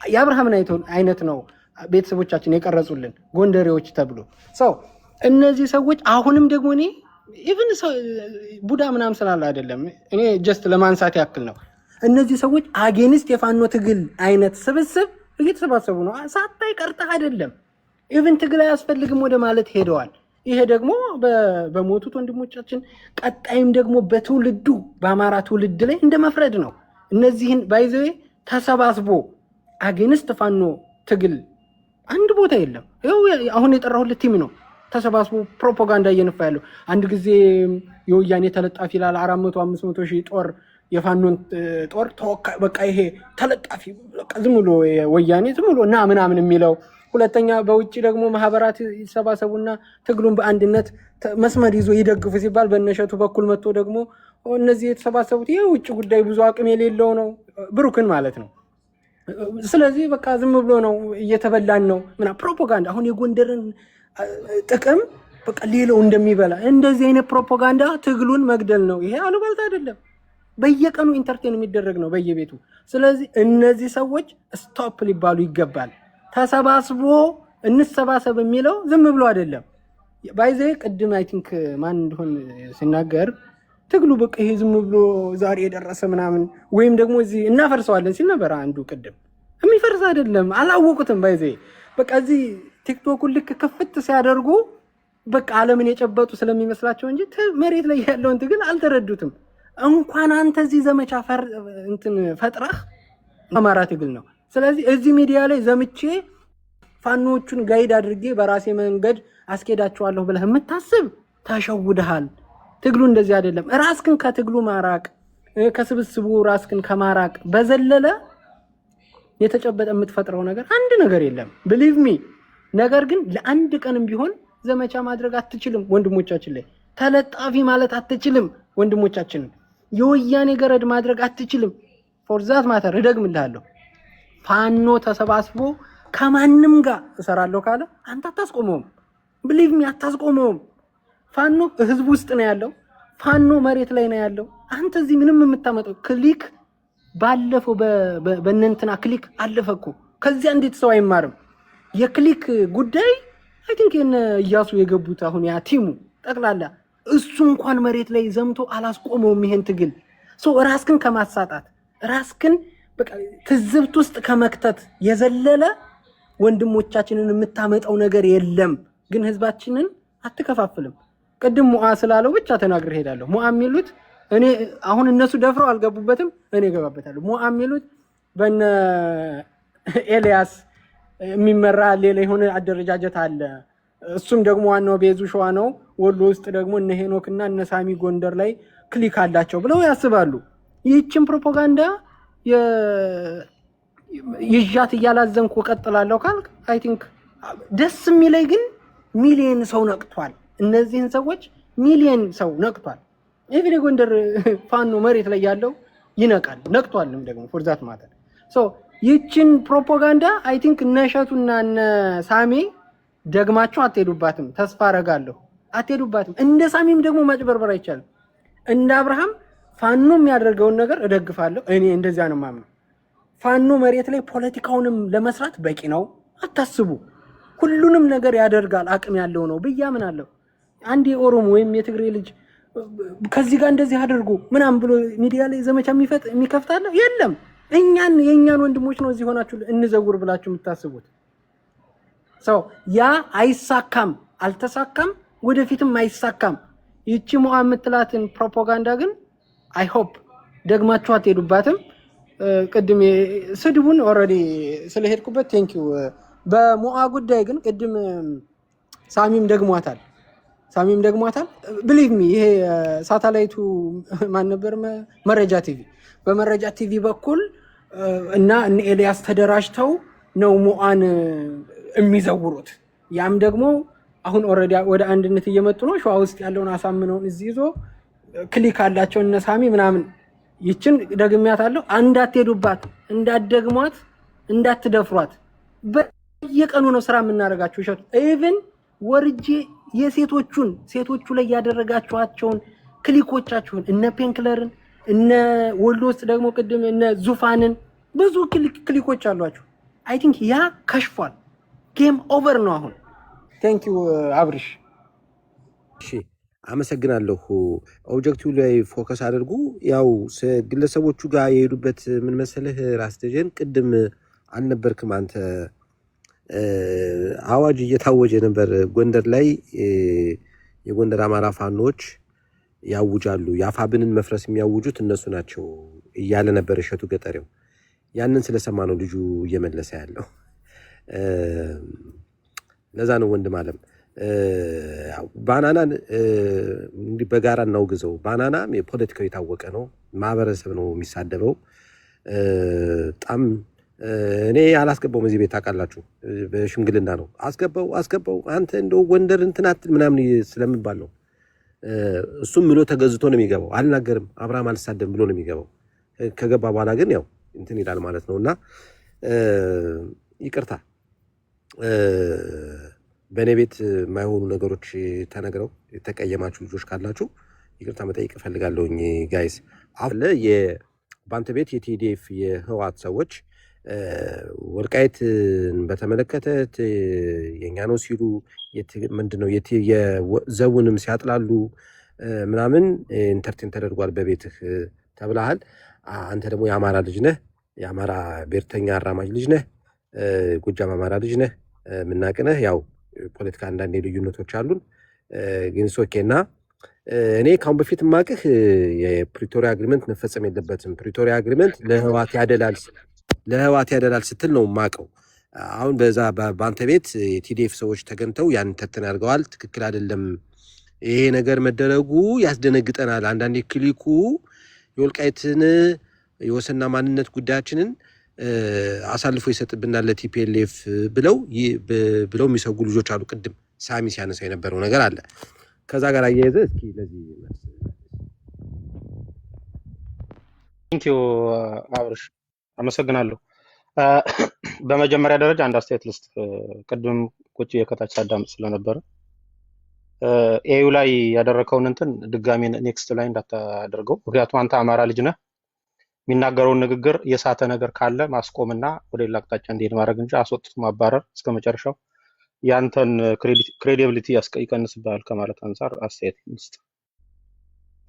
S5: የአብርሃምን አይነት ነው ቤተሰቦቻችን የቀረጹልን ጎንደሬዎች ተብሎ ሰው። እነዚህ ሰዎች አሁንም ደግሞ እኔ ኢቭን ቡዳ ምናምን ስላለ አይደለም፣ እኔ ጀስት ለማንሳት ያክል ነው። እነዚህ ሰዎች አጌንስት የፋኖ ትግል አይነት ስብስብ እየተሰባሰቡ ነው። ሳታይ ቀርተህ አይደለም። ኢቭን ትግል አያስፈልግም ወደ ማለት ሄደዋል። ይሄ ደግሞ በሞቱት ወንድሞቻችን ቀጣይም ደግሞ በትውልዱ በአማራ ትውልድ ላይ እንደ መፍረድ ነው። እነዚህን ባይዘዌ ተሰባስቦ አጌንስት ፋኖ ትግል አንድ ቦታ የለም። ይኸው አሁን የጠራሁለት ቲም ነው ተሰባስቦ ፕሮፓጋንዳ እየነፋ ያለው። አንድ ጊዜ የወያኔ ተለጣፊ ይላል 400-500 ሺህ ጦር የፋኖን ጦር ተወካይ በቃ ይሄ ተለጣፊ በቃ ዝም ብሎ ወያኔ ዝም ብሎ እና ምናምን የሚለው። ሁለተኛ በውጭ ደግሞ ማህበራት ይሰባሰቡና ትግሉን በአንድነት መስመር ይዞ ይደግፉ ሲባል በነሸቱ በኩል መጥቶ ደግሞ እነዚህ የተሰባሰቡት የውጭ ጉዳይ ብዙ አቅም የሌለው ነው ብሩክን ማለት ነው። ስለዚህ በቃ ዝም ብሎ ነው እየተበላን ነው ምና ፕሮፓጋንዳ። አሁን የጎንደርን ጥቅም በቃ ሌላው እንደሚበላ እንደዚህ አይነት ፕሮፓጋንዳ ትግሉን መግደል ነው። ይሄ አሉባልታ አይደለም፣ በየቀኑ ኢንተርቴን የሚደረግ ነው በየቤቱ። ስለዚህ እነዚህ ሰዎች ስቶፕ ሊባሉ ይገባል። ተሰባስቦ እንሰባሰብ የሚለው ዝም ብሎ አይደለም። ባይዘ ቅድም አይ ቲንክ ማን እንደሆነ ሲናገር ትግሉ በቃ ይሄ ዝም ብሎ ዛሬ የደረሰ ምናምን ወይም ደግሞ እዚህ እናፈርሰዋለን ሲል ነበር አንዱ። ቅድም የሚፈርስ አይደለም፣ አላወቁትም። ባይዘ በቃ እዚህ ቲክቶኩን ልክ ክፍት ሲያደርጉ በቃ ዓለምን የጨበጡ ስለሚመስላቸው እንጂ መሬት ላይ ያለውን ትግል አልተረዱትም። እንኳን አንተ እዚህ ዘመቻ ፈጥረህ አማራ ትግል ነው። ስለዚህ እዚህ ሚዲያ ላይ ዘምቼ ፋኖቹን ጋይድ አድርጌ በራሴ መንገድ አስኬዳቸዋለሁ ብለህ የምታስብ ተሸውደሃል። ትግሉ እንደዚህ አይደለም። ራስክን ከትግሉ ማራቅ፣ ከስብስቡ ራስክን ከማራቅ በዘለለ የተጨበጠ የምትፈጥረው ነገር አንድ ነገር የለም። ብሊቭ ሚ። ነገር ግን ለአንድ ቀንም ቢሆን ዘመቻ ማድረግ አትችልም። ወንድሞቻችን ላይ ተለጣፊ ማለት አትችልም። ወንድሞቻችንን የወያኔ ገረድ ማድረግ አትችልም። ፎር ዛት ማተር እደግምልሃለሁ፣ ፋኖ ተሰባስቦ ከማንም ጋር እሰራለሁ ካለ አንተ አታስቆመውም። ብሊቭ ሚ አታስቆመውም። ፋኖ ህዝብ ውስጥ ነው ያለው። ፋኖ መሬት ላይ ነው ያለው። አንተ እዚህ ምንም የምታመጣው ክሊክ ባለፈው በእነንትና ክሊክ አለፈኩ። ከዚያ እንዴት ሰው አይማርም? የክሊክ ጉዳይ አይ ቲንክ እያሱ የገቡት አሁን ያ ቲሙ ጠቅላላ እሱ እንኳን መሬት ላይ ዘምቶ አላስቆመውም ይሄን ትግል። ራስክን ከማሳጣት ራስክን በቃ ትዝብት ውስጥ ከመክተት የዘለለ ወንድሞቻችንን የምታመጣው ነገር የለም። ግን ህዝባችንን አትከፋፍልም። ቅድም ሙአ ስላለው ብቻ ተናግሬ ሄዳለሁ። ሙአ የሚሉት እኔ አሁን እነሱ ደፍረው አልገቡበትም፣ እኔ ገባበታለሁ። ሙአ የሚሉት በነ ኤልያስ የሚመራ ሌላ የሆነ አደረጃጀት አለ። እሱም ደግሞ ዋናው ቤዙ ሸዋ ነው። ወሎ ውስጥ ደግሞ እነ ሄኖክና እነ ሳሚ ጎንደር ላይ ክሊክ አላቸው ብለው ያስባሉ። ይህችን ፕሮፓጋንዳ ይዣት እያላዘንኩ እቀጥላለሁ ካልክ አይ ቲንክ ደስ የሚለኝ ግን ሚሊየን ሰው ነቅቷል። እነዚህን ሰዎች ሚሊየን ሰው ነቅቷል። ኤቭሪ ጎንደር ፋኖ መሬት ላይ ያለው ይነቃል፣ ነቅቷልም ደግሞ ፎርዛት ማተር ይህችን ፕሮፓጋንዳ አይ ቲንክ እነ እሸቱና እነ ሳሜ ደግማችሁ አትሄዱባትም። ተስፋ አረጋለሁ አትሄዱባትም። እንደ ሳሚም ደግሞ ማጭበርበር አይቻልም። እንደ አብርሃም ፋኖ የሚያደርገውን ነገር እደግፋለሁ። እኔ እንደዚያ ነው የማምነው። ፋኖ መሬት ላይ ፖለቲካውንም ለመስራት በቂ ነው። አታስቡ። ሁሉንም ነገር ያደርጋል፣ አቅም ያለው ነው ብዬ አምናለሁ። አንድ የኦሮሞ ወይም የትግሬ ልጅ ከዚህ ጋር እንደዚህ አድርጎ ምናምን ብሎ ሚዲያ ላይ ዘመቻ የሚከፍታለ የለም። የእኛን ወንድሞች ነው እዚህ ሆናችሁ እንዘውር ብላችሁ የምታስቡት። ያ አይሳካም፣ አልተሳካም፣ ወደፊትም አይሳካም። ይቺ ሙአ የምትላትን ፕሮፓጋንዳ ግን አይ ሆፕ ደግማችሁ አትሄዱባትም። ቅድም ስድቡን ኦልሬዲ ስለሄድኩበት ቴንኪው። በሙአ ጉዳይ ግን ቅድም ሳሚም ደግሟታል። ብሊቭ ሚ ይሄ ሳተላይቱ ማን ነበር? መረጃ ቲቪ። በመረጃ ቲቪ በኩል እና እነ ኤልያስ ተደራጅተው ነው ሙአን የሚዘውሩት። ያም ደግሞ አሁን ኦልሬዲ ወደ አንድነት እየመጡ ነው። ሸዋ ውስጥ ያለውን አሳምነውን እዚህ ይዞ ክሊክ አላቸው እነ ሳሚ ምናምን። ይችን ደግሚያታለሁ። እንዳትሄዱባት፣ እንዳትደግሟት፣ እንዳትደፍሯት። በየቀኑ ነው ስራ የምናደርጋቸው። እሸቱ ኢቭን ወርጄ ሴቶቹ ላይ ያደረጋችኋቸውን ክሊኮቻችሁን እነ ፔንክለርን እነ ወሎ ውስጥ ደግሞ ቅድም እነ ዙፋንን ብዙ ክሊኮች አሏችሁ። አይ ቲንክ ያ ከሽፏል። ጌም ኦቨር ነው አሁን። ቴንክ ዩ አብሪሽ።
S1: እሺ አመሰግናለሁ። ኦብጀክቲቭ ላይ ፎከስ አድርጉ። ያው ግለሰቦቹ ጋር የሄዱበት ምን መሰለህ ራስ ደጀን ቅድም አልነበርክም አንተ? አዋጅ እየታወጀ ነበር ጎንደር ላይ። የጎንደር አማራ ፋኖች ያውጃሉ፣ የአፋብንን መፍረስ የሚያውጁት እነሱ ናቸው እያለ ነበር እሸቱ ገጠሬው። ያንን ስለሰማ ነው ልጁ እየመለሰ ያለው። ለዛ ነው ወንድም አለም ባናናን እንግዲህ በጋራ እናውግዘው። ባናናም የፖለቲካው የታወቀ ነው፣ ማህበረሰብ ነው የሚሳደበው። በጣም እኔ አላስገባውም እዚህ ቤት ታውቃላችሁ፣ በሽምግልና ነው አስገባው አንተ እንደው ጎንደር እንትን አትል ምናምን ስለምባል ነው። እሱም ብሎ ተገዝቶ ነው የሚገባው። አልናገርም አብርሃም አልሳደብም ብሎ ነው የሚገባው። ከገባ በኋላ ግን ያው እንትን ይላል ማለት ነውና ይቅርታ በእኔ ቤት የማይሆኑ ነገሮች ተነግረው የተቀየማችሁ ልጆች ካላችሁ ይቅርታ መጠየቅ እፈልጋለሁኝ። ጋይስ አለ በአንተ ቤት የቲዲኤፍ የህወሓት ሰዎች ወልቃይትን በተመለከተ የኛ ነው ሲሉ ምንድነው የዘውንም ሲያጥላሉ ምናምን ኢንተርቴን ተደርጓል በቤትህ ተብለሃል። አንተ ደግሞ የአማራ ልጅ ነህ፣ የአማራ ብሔርተኛ አራማጅ ልጅ ነህ፣ ጎጃም አማራ ልጅ ነህ፣ ምናቅ ነህ። ያው ፖለቲካ አንዳንድ ልዩነቶች አሉን፣ ግን ሶኬና እኔ ካሁን በፊት ማቅህ የፕሪቶሪያ አግሪመንት መፈጸም የለበትም፣ ፕሪቶሪያ አግሪመንት ለህዋት ያደላል ስትል ነው ማቀው። አሁን በዛ በአንተ ቤት የቲዲኤፍ ሰዎች ተገንተው ያን ተትን ያርገዋል። ትክክል አይደለም ይሄ ነገር መደረጉ ያስደነግጠናል። አንዳንዴ ክሊኩ የወልቃይትን የወሰንና ማንነት ጉዳያችንን አሳልፎ ይሰጥብናል ለቲፒኤልኤፍ ብለው የሚሰጉ ልጆች አሉ። ቅድም ሳሚ ሲያነሳ የነበረው ነገር አለ። ከዛ ጋር አያይዘህ እስኪ ለዚህ
S7: ቴንክ ዩ አብርሽ፣ አመሰግናለሁ። በመጀመሪያ ደረጃ አንድ አስተያየት ልስጥ። ቅድም ቁጭ የከታች ሳዳምጥ ስለነበረ ኤዩ ላይ ያደረከውን እንትን ድጋሚ ኔክስት ላይ እንዳታደርገው። ምክንያቱም አንተ አማራ ልጅ ነህ። የሚናገረውን ንግግር የሳተ ነገር ካለ ማስቆምና ወደ ሌላ አቅጣጫ እንዲሄድ ማድረግ እንጂ አስወጥቶ ማባረር እስከ መጨረሻው ያንተን ክሬዲቢሊቲ ይቀንስብሃል ከማለት አንጻር አስተያየት ልስጥ።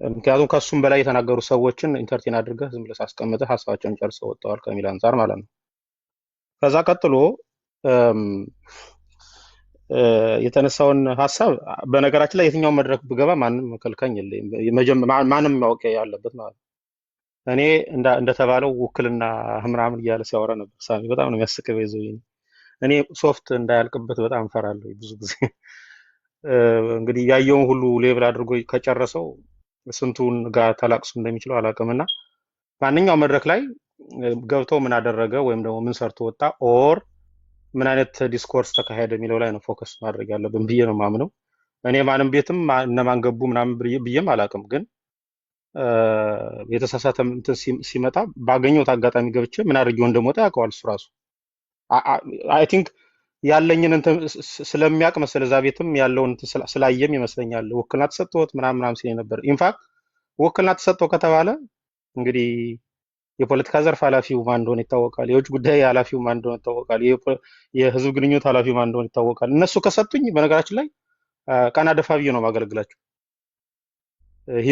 S7: ምክንያቱም ከሱም በላይ የተናገሩ ሰዎችን ኢንተርቴን አድርገህ ዝም ብለህ አስቀምጠህ ሀሳባቸውን ጨርሰው ወጥተዋል ከሚል አንጻር ማለት ነው። ከዛ ቀጥሎ የተነሳውን ሀሳብ በነገራችን ላይ የትኛውን መድረክ ብገባ ማንም ከልካኝ የለኝም። ማንም ማወቅ ያለበት ማለት ነው። እኔ እንደተባለው ውክልና ምናምን እያለ ሲያወራ ነበር ሳሚ። በጣም ነው የሚያስቀው ይዘው እኔ ሶፍት እንዳያልቅበት በጣም እፈራለሁ ብዙ ጊዜ። እንግዲህ ያየውን ሁሉ ሌብል አድርጎ ከጨረሰው ስንቱን ጋር ተላቅሱ እንደሚችለው አላውቅምና ማንኛውም መድረክ ላይ ገብተው ምን አደረገ ወይም ደግሞ ምን ሰርቶ ወጣ ኦር ምን አይነት ዲስኮርስ ተካሄደ የሚለው ላይ ነው ፎከስ ማድረግ ያለብን ብዬ ነው ማምነው። እኔ ማንም ቤትም እነማን ገቡ ምናምን ብዬም አላውቅም፣ ግን የተሳሳተ እንትን ሲመጣ ባገኘሁት አጋጣሚ ገብቼ ምን አድርጌው እንደሞታ ያውቀዋል እሱ ራሱ። አይ ቲንክ ያለኝን እንትን ስለሚያውቅ መሰለ እዛ ቤትም ያለውን ስላየም ይመስለኛል ውክልና ተሰጥቶት ምናምን ሲል ነበር። ኢንፋክት ውክልና ተሰጥቶ ከተባለ እንግዲህ የፖለቲካ ዘርፍ ኃላፊው ማን እንደሆነ ይታወቃል። የውጭ ጉዳይ ኃላፊው ማን እንደሆነ ይታወቃል። የህዝብ ግንኙነት ኃላፊው ማን እንደሆነ ይታወቃል። እነሱ ከሰጡኝ በነገራችን ላይ ቀና ደፋ ብዬ ነው ማገለግላቸው።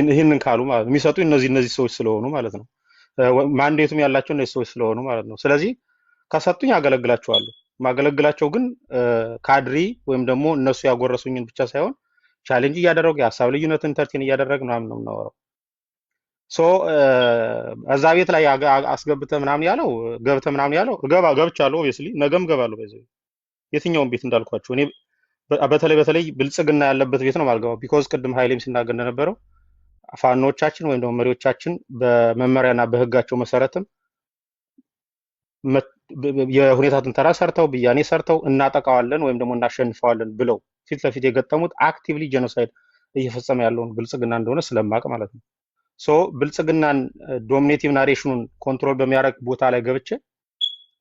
S7: ይህንን ካሉ ማለት የሚሰጡኝ እነዚህ ሰዎች ስለሆኑ ማለት ነው። ማንዴቱም ያላቸው እነዚህ ሰዎች ስለሆኑ ማለት ነው። ስለዚህ ከሰጡኝ አገለግላቸዋለሁ። ማገለግላቸው ግን ካድሪ ወይም ደግሞ እነሱ ያጎረሱኝን ብቻ ሳይሆን ቻሌንጅ እያደረጉ የሀሳብ ልዩነትን ኢንተርቴን እያደረግ ምናምን ነው የምናወራው። ሶ እዛ ቤት ላይ አስገብተህ ምናምን ያለው ገብተህ ምናምን ያለው ገብቻለሁ። ኦብቪየስሊ ነገም ገባለሁ። በዚህ የትኛውን ቤት እንዳልኳችሁ እኔ በተለይ ብልጽግና ያለበት ቤት ነው ማልገባው። ቢኮዝ ቅድም ኃይሌም ሲናገር እንደነበረው ፋኖቻችን ወይም ደግሞ መሪዎቻችን በመመሪያና በህጋቸው መሰረትም የሁኔታ ትንተራ ሰርተው ብያኔ ሰርተው እናጠቃዋለን ወይም ደግሞ እናሸንፈዋለን ብለው ፊት ለፊት የገጠሙት አክቲቭሊ ጄኖሳይድ እየፈጸመ ያለውን ብልጽግና እንደሆነ ስለማቅ ማለት ነው። ሶ ብልጽግናን ዶሚኔቲቭ ናሬሽኑን ኮንትሮል በሚያደርግ ቦታ ላይ ገብቼ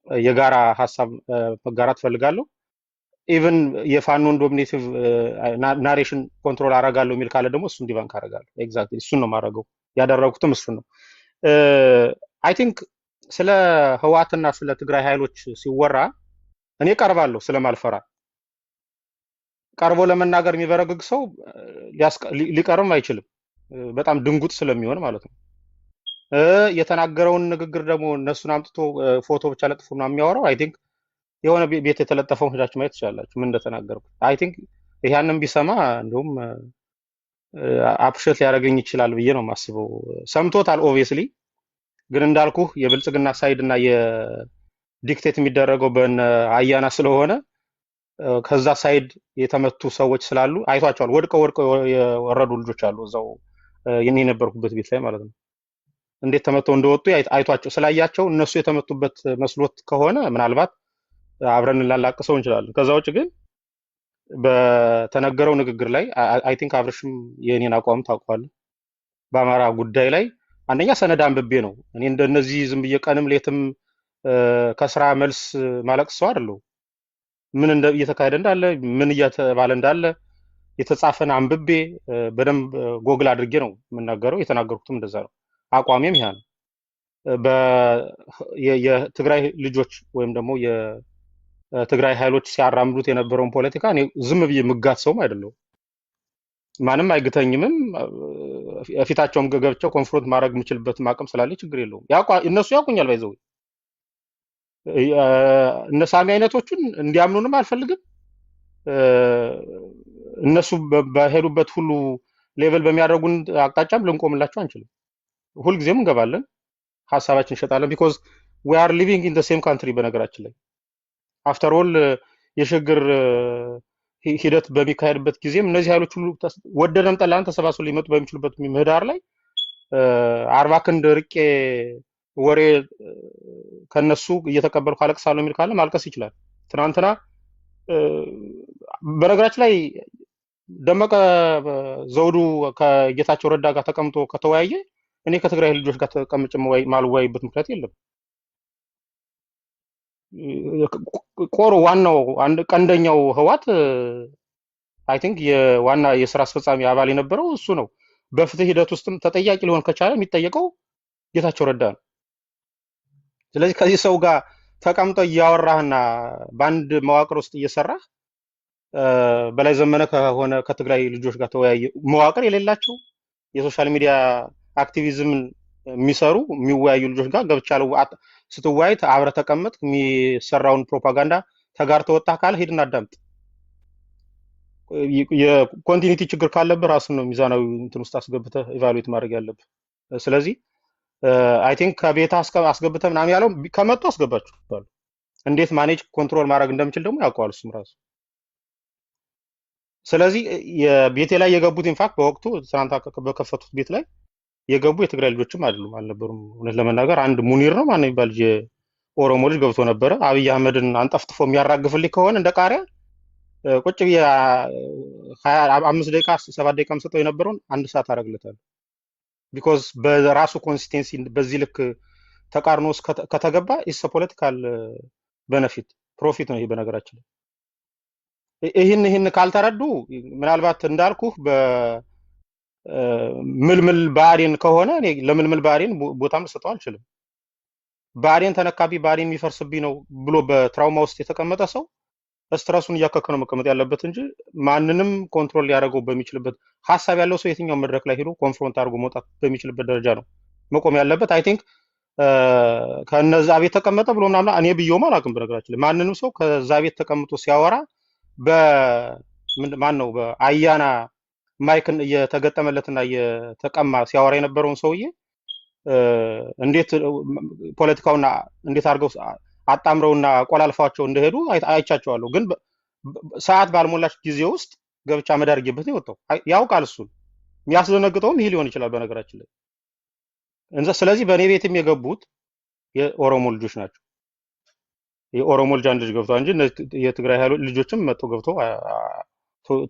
S7: የጋራ ሀሳብ መጋራት ፈልጋለሁ። ኢቭን የፋኖን ዶሚኔቲቭ ናሬሽን ኮንትሮል አረጋለሁ የሚል ካለ ደግሞ እሱን ዲባንክ አረጋለሁ። ኤግዛክትሊ እሱን ነው የማደርገው። ያደረጉትም እሱን ነው። አይ ቲንክ ስለ ህወሓትና ስለ ትግራይ ኃይሎች ሲወራ እኔ ቀርባለሁ ስለማልፈራ። ቀርቦ ለመናገር የሚበረግግ ሰው ሊቀርም አይችልም፣ በጣም ድንጉጥ ስለሚሆን ማለት ነው። የተናገረውን ንግግር ደግሞ እነሱን አምጥቶ ፎቶ ብቻ ለጥፎ ነው የሚያወራው። አይ ቲንክ የሆነ ቤት የተለጠፈውን ሄዳችሁ ማየት ትችላላችሁ ምን እንደተናገርኩ። አይ ቲንክ ያንን ቢሰማ እንደውም አፕሸት ሊያደርገኝ ይችላል ብዬ ነው የማስበው። ሰምቶታል ኦብቪየስሊ፣ ግን እንዳልኩህ የብልጽግና ሳይድ እና የዲክቴት የሚደረገው በእነ አያና ስለሆነ ከዛ ሳይድ የተመቱ ሰዎች ስላሉ አይቷቸዋል። ወድቀው የወረዱ ልጆች አሉ እዛው የኔ የነበርኩበት ቤት ላይ ማለት ነው። እንዴት ተመተው እንደወጡ አይቷቸው ስላያቸው እነሱ የተመቱበት መስሎት ከሆነ ምናልባት አብረን ላላቅሰው እንችላለን። ከዛ ውጭ ግን በተነገረው ንግግር ላይ አይ ቲንክ አብርሽም የኔን አቋም ታውቀዋለህ። በአማራ ጉዳይ ላይ አንደኛ ሰነድ አንብቤ ነው። እኔ እንደነዚህ ዝም ብዬ ቀንም ሌትም ከስራ መልስ ማለቅስ ሰው አይደለሁ። ምን እየተካሄደ እንዳለ ምን እየተባለ እንዳለ የተጻፈን አንብቤ በደንብ ጎግል አድርጌ ነው የምናገረው። የተናገርኩትም እንደዛ ነው። አቋሜም ይሄ ነው። የትግራይ ልጆች ወይም ደግሞ የትግራይ ኃይሎች ሲያራምዱት የነበረውን ፖለቲካ እኔ ዝም ብዬ ምጋት ሰውም አይደለሁም። ማንም አይግተኝምም። ፊታቸውም ገብቼ ኮንፍሮንት ማድረግ የምችልበት አቅም ስላለ ችግር የለውም። እነሱ ያውቁኛል። ባይዘው እነ ሳሚ አይነቶቹን እንዲያምኑንም አልፈልግም። እነሱ በሄዱበት ሁሉ ሌቭል በሚያደርጉን አቅጣጫም ልንቆምላቸው አንችልም። ሁልጊዜም እንገባለን፣ ሀሳባችን እንሸጣለን። ቢኮዝ ዊ አር ሊቪንግ ኢን ዘ ሴም ካንትሪ። በነገራችን ላይ አፍተር ኦል የሽግግር ሂደት በሚካሄድበት ጊዜም እነዚህ ኃይሎች ሁሉ ወደደም ጠላን ተሰባስበው ሊመጡ በሚችሉበት ምህዳር ላይ 40 ክንድ ርቄ ወሬ ከነሱ እየተቀበልኩ አለቅሳለሁ የሚል ካለ ማልቀስ ይችላል። ትናንትና በነገራችን ላይ ደመቀ ዘውዱ ከጌታቸው ረዳ ጋር ተቀምጦ ከተወያየ እኔ ከትግራይ ልጆች ጋር ተቀምጬ ማልወያይበት ምክንያት የለም። ቆሮ ዋናው አንድ ቀንደኛው ህዋት አይ ቲንክ የዋና የስራ አስፈጻሚ አባል የነበረው እሱ ነው። በፍትህ ሂደት ውስጥም ተጠያቂ ሊሆን ከቻለ የሚጠየቀው ጌታቸው ረዳ ነው። ስለዚህ ከዚህ ሰው ጋር ተቀምጦ እያወራህና በአንድ መዋቅር ውስጥ እየሰራህ በላይ ዘመነ ከሆነ ከትግራይ ልጆች ጋር ተወያየ መዋቅር የሌላቸው የሶሻል ሚዲያ አክቲቪዝምን የሚሰሩ የሚወያዩ ልጆች ጋር ገብቻለሁ። ስትወያይ አብረህ ተቀመጥ፣ የሚሰራውን ፕሮፓጋንዳ ተጋርተህ ወጣህ ካለ ሂድና አዳምጥ። የኮንቲኒቲ ችግር ካለብህ ራስን ነው ሚዛናዊ እንትን ውስጥ አስገብተህ ኢቫሉዌት ማድረግ ያለብህ። ስለዚህ አይ ቲንክ ከቤት አስገብተህ ምናምን ያለው ከመጡ አስገባችኋል። እንዴት ማኔጅ ኮንትሮል ማድረግ እንደምችል ደግሞ ያውቀዋል እሱም ራሱ። ስለዚህ የቤቴ ላይ የገቡት ኢንፋክት በወቅቱ ትናንት በከፈቱት ቤት ላይ የገቡ የትግራይ ልጆችም አይደሉም አልነበሩም። እውነት ለመናገር አንድ ሙኒር ነው ማን የሚባል የኦሮሞ ልጅ ገብቶ ነበረ። አብይ አህመድን አንጠፍጥፎ የሚያራግፍልኝ ከሆነ እንደ ቃሪያ ቁጭ ብዬ 5 ደቂቃ 7 ደቂቃ ሰጠው የነበረውን 1 ሰዓት አደርግለታለሁ። ቢኮዝ በራሱ ኮንሲስቴንሲ በዚህ ልክ ተቃርኖ ከተገባ ኢስ ፖለቲካል ቤነፊት ፕሮፊት ነው ይሄ። በነገራችን ላይ ይህን ካልተረዱ ምናልባት እንዳልኩህ በምልምል ብአዴን ከሆነ እኔ ለምልምል ብአዴን ቦታም ልሰጠው አልችልም። ብአዴን ተነካቢ ብአዴን የሚፈርስብኝ ነው ብሎ በትራውማ ውስጥ የተቀመጠ ሰው ስትረሱን እያከከ ነው መቀመጥ ያለበት እንጂ ማንንም ኮንትሮል ሊያደርገው በሚችልበት ሀሳብ ያለው ሰው የትኛው መድረክ ላይ ሄዶ ኮንፍሮንት አድርጎ መውጣት በሚችልበት ደረጃ ነው መቆም ያለበት። አይ ቲንክ ከነዛ ቤት ተቀመጠ ብሎ ምናምን እኔ ብየውም አላውቅም። በነገራችን ላይ ማንንም ሰው ከዛ ቤት ተቀምጦ ሲያወራ ማን ነው በአያና ማይክን እየተገጠመለትና እየተቀማ ሲያወራ የነበረውን ሰውዬ እንዴት ፖለቲካውና እንዴት አድርገው አጣምረውና ቆላልፋቸው እንደሄዱ አይቻቸዋለሁ። ግን ሰዓት ባልሞላች ጊዜ ውስጥ ገብቻ መዳርጌበት ነው የወጣው። ያውቃል እሱን የሚያስደነግጠውም ይሄ ሊሆን ይችላል በነገራችን ላይ። ስለዚህ በእኔ ቤትም የገቡት የኦሮሞ ልጆች ናቸው። የኦሮሞ ልጅ አንድ ልጅ ገብቷል እንጂ የትግራይ ልጆችም መጥተው ገብተው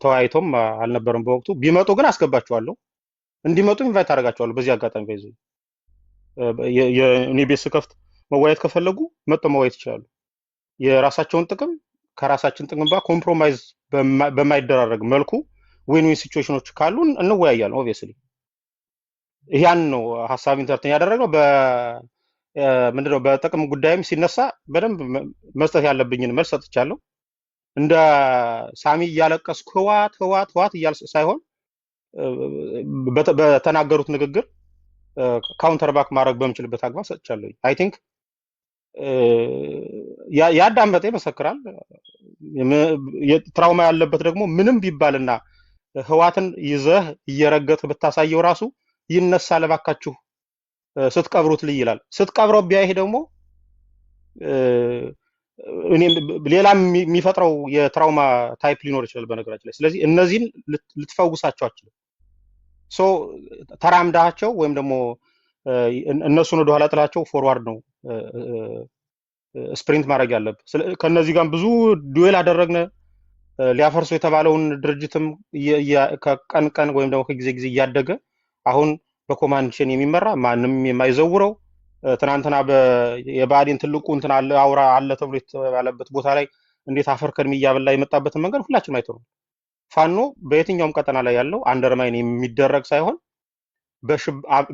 S7: ተወያይቶም አልነበረም በወቅቱ። ቢመጡ ግን አስገባቸዋለሁ፣ እንዲመጡ ኢንቫይት አደርጋቸዋለሁ። በዚህ አጋጣሚ ባይዙ የኔ ቤት ስከፍት መወያየት ከፈለጉ መጥተው መወያየት ይችላሉ። የራሳቸውን ጥቅም ከራሳችን ጥቅም ጋር ኮምፕሮማይዝ በማይደራረግ መልኩ ዊን ዊን ሲቹዌሽኖች ካሉ እንወያያለን። ኦብቪየስሊ ያን ነው ሀሳብ ኢንተርቴን ያደረገው። ምንድነው በጥቅም ጉዳይም ሲነሳ በደንብ መስጠት ያለብኝን መልስ ሰጥቻለሁ። እንደ ሳሚ እያለቀስኩ ህዋት እያልኩ ሳይሆን በተናገሩት ንግግር ካውንተር ባክ ማድረግ በምችልበት አግባብ ሰጥቻለሁ። አይ ቲንክ ያዳመጠ ይመሰክራል። ትራውማ ያለበት ደግሞ ምንም ቢባልና ህዋትን ይዘህ እየረገጥ ብታሳየው ራሱ ይነሳል። እባካችሁ ስትቀብሩት ልይ ይላል። ስትቀብረው ቢያይህ ደግሞ እኔም ሌላም የሚፈጥረው የትራውማ ታይፕ ሊኖር ይችላል በነገራችን ላይ። ስለዚህ እነዚህን ልትፈውሳቸው አትችልም። ሶ ተራምዳቸው ወይም ደግሞ እነሱን ወደ ኋላ ጥላቸው ፎርዋርድ ነው ስፕሪንት ማድረግ ያለብህ። ከነዚህ ጋር ብዙ ዱዌል አደረግነ። ሊያፈርሱ የተባለውን ድርጅትም ከቀን ቀን ወይም ደግሞ ከጊዜ ጊዜ እያደገ አሁን በኮማንድ ቼን የሚመራ ማንም የማይዘውረው ትናንትና የብአዴን ትልቁ እንትን አለ አውራ አለ ተብሎ የተባለበት ቦታ ላይ እንዴት አፈር ከድሜ እያበላ የመጣበትን መንገድ ሁላችንም አይተናል። ፋኖ በየትኛውም ቀጠና ላይ ያለው አንደርማይን የሚደረግ ሳይሆን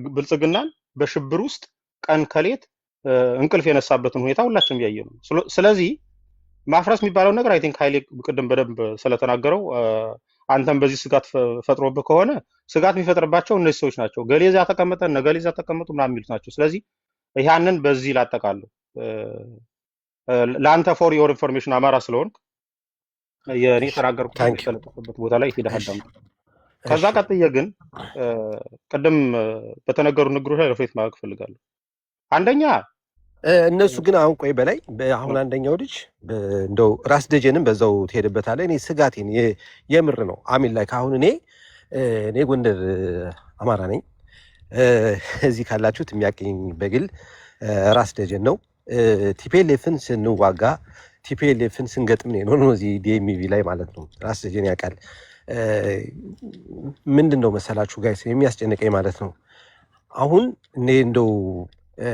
S7: ብልጽግናን በሽብር ውስጥ ቀን ከሌት እንቅልፍ የነሳበትን ሁኔታ ሁላችንም ያየ ነው። ስለዚህ ማፍረስ የሚባለው ነገር አይ ቲንክ ኃይሌ ቅድም በደንብ ስለተናገረው አንተም በዚህ ስጋት ፈጥሮብህ ከሆነ ስጋት የሚፈጥርባቸው እነዚህ ሰዎች ናቸው። ገሌዛ ተቀመጠ ነገሌዛ ተቀመጡ ምናምን የሚሉት ናቸው። ስለዚህ ይሄንን በዚህ ላጠቃለሁ። ለአንተ ፎር ዮር ኢንፎርሜሽን አማራ ስለሆንክ የኔ ተናገርኩት የተለጠፈበት ቦታ ላይ ሄደህ አዳምጥ። ከዛ ቀጥዬ ግን ቅድም በተነገሩ ንግሮች ላይ ሪፍሌክት ማድረግ ፈልጋለሁ። አንደኛ
S1: እነሱ ግን አሁን ቆይ በላይ አሁን አንደኛው ልጅ እንደው ራስ ደጀንም በዛው ትሄድበታለህ። እኔ ስጋቴን የምር ነው አሚን ላይ ካሁን እኔ ጎንደር አማራ ነኝ። እዚህ ካላችሁት የሚያቀኝ በግል ራስ ደጀን ነው። ቲፒኤልኤፍን ስንዋጋ ቲፒኤልኤፍን ስንገጥም ነው እዚህ ዲኤምቪ ላይ ማለት ነው። ራስ ደጀን ያውቃል። ምንድን ነው መሰላችሁ ጋይስ የሚያስጨንቀኝ ማለት ነው። አሁን እኔ እንደው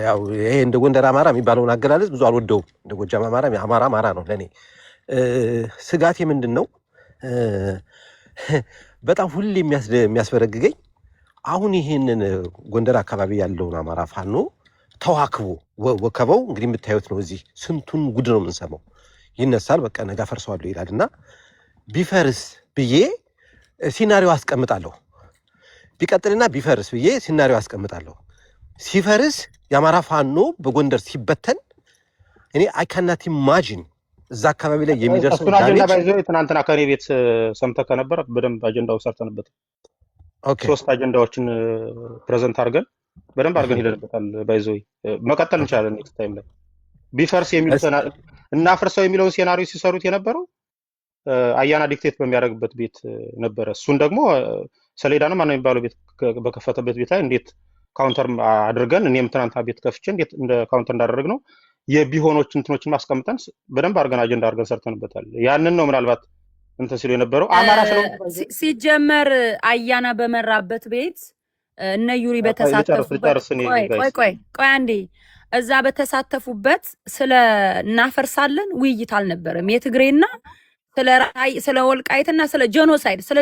S1: ያው ይሄ እንደ ጎንደር አማራ የሚባለውን አገላለጽ ብዙ አልወደውም። እንደ ጎጃም አማራ አማራ ነው ለእኔ። ስጋቴ ምንድን ነው? በጣም ሁሌ የሚያስበረግገኝ አሁን ይሄንን ጎንደር አካባቢ ያለውን አማራ ፋኖ ተዋክቦ ወከበው እንግዲህ የምታዩት ነው። እዚህ ስንቱን ጉድ ነው የምንሰማው። ይነሳል በቃ ነጋ ፈርሰዋለሁ ይላል እና ቢፈርስ ብዬ ሲናሪዮ አስቀምጣለሁ። ቢቀጥልና ቢፈርስ ብዬ ሲናሪዮ አስቀምጣለሁ። ሲፈርስ የአማራ ፋኖ በጎንደር ሲበተን እኔ አይካናት ኢማጂን እዛ አካባቢ ላይ የሚደርሰው
S7: እሱን አጀንዳ ባይዘው ትናንትና ከኔ ቤት ሰምተህ ከነበረ በደንብ አጀንዳው ሰርተንበት
S1: ኦኬ
S7: 3 አጀንዳዎችን ፕሬዘንት አድርገን በደንብ አድርገን ሄደንበታል። ባይዘው መቀጠል እንችላለን። ኔክስት ታይም ላይ ቢፈርስ የሚሉት እና ፍርሰው የሚለውን ሴናሪዮ ሲሰሩት የነበረው አያና ዲክቴት በሚያደርግበት ቤት ነበረ። እሱን ደግሞ ሰሌዳና ማን ነው የሚባለው ቤት በከፈተበት ቤት ላይ እንዴት ካውንተር አድርገን እኔም ትናንትና ቤት ከፍቼ እንዴት እንደ ካውንተር እንዳደረግ ነው የቢሆኖች እንትኖችን ማስቀምጠን በደንብ አድርገን አጀንዳ አድርገን ሰርተንበታል። ያንን ነው ምናልባት እንትን ሲሉ የነበረው አማራ
S8: ሲጀመር አያና በመራበት ቤት እነ ዩሪ በተሳተፉበት ቆይ አንዴ እዛ በተሳተፉበት ስለ እናፈርሳለን ውይይት አልነበረም። የትግሬና ስለ ወልቃይትና ስለ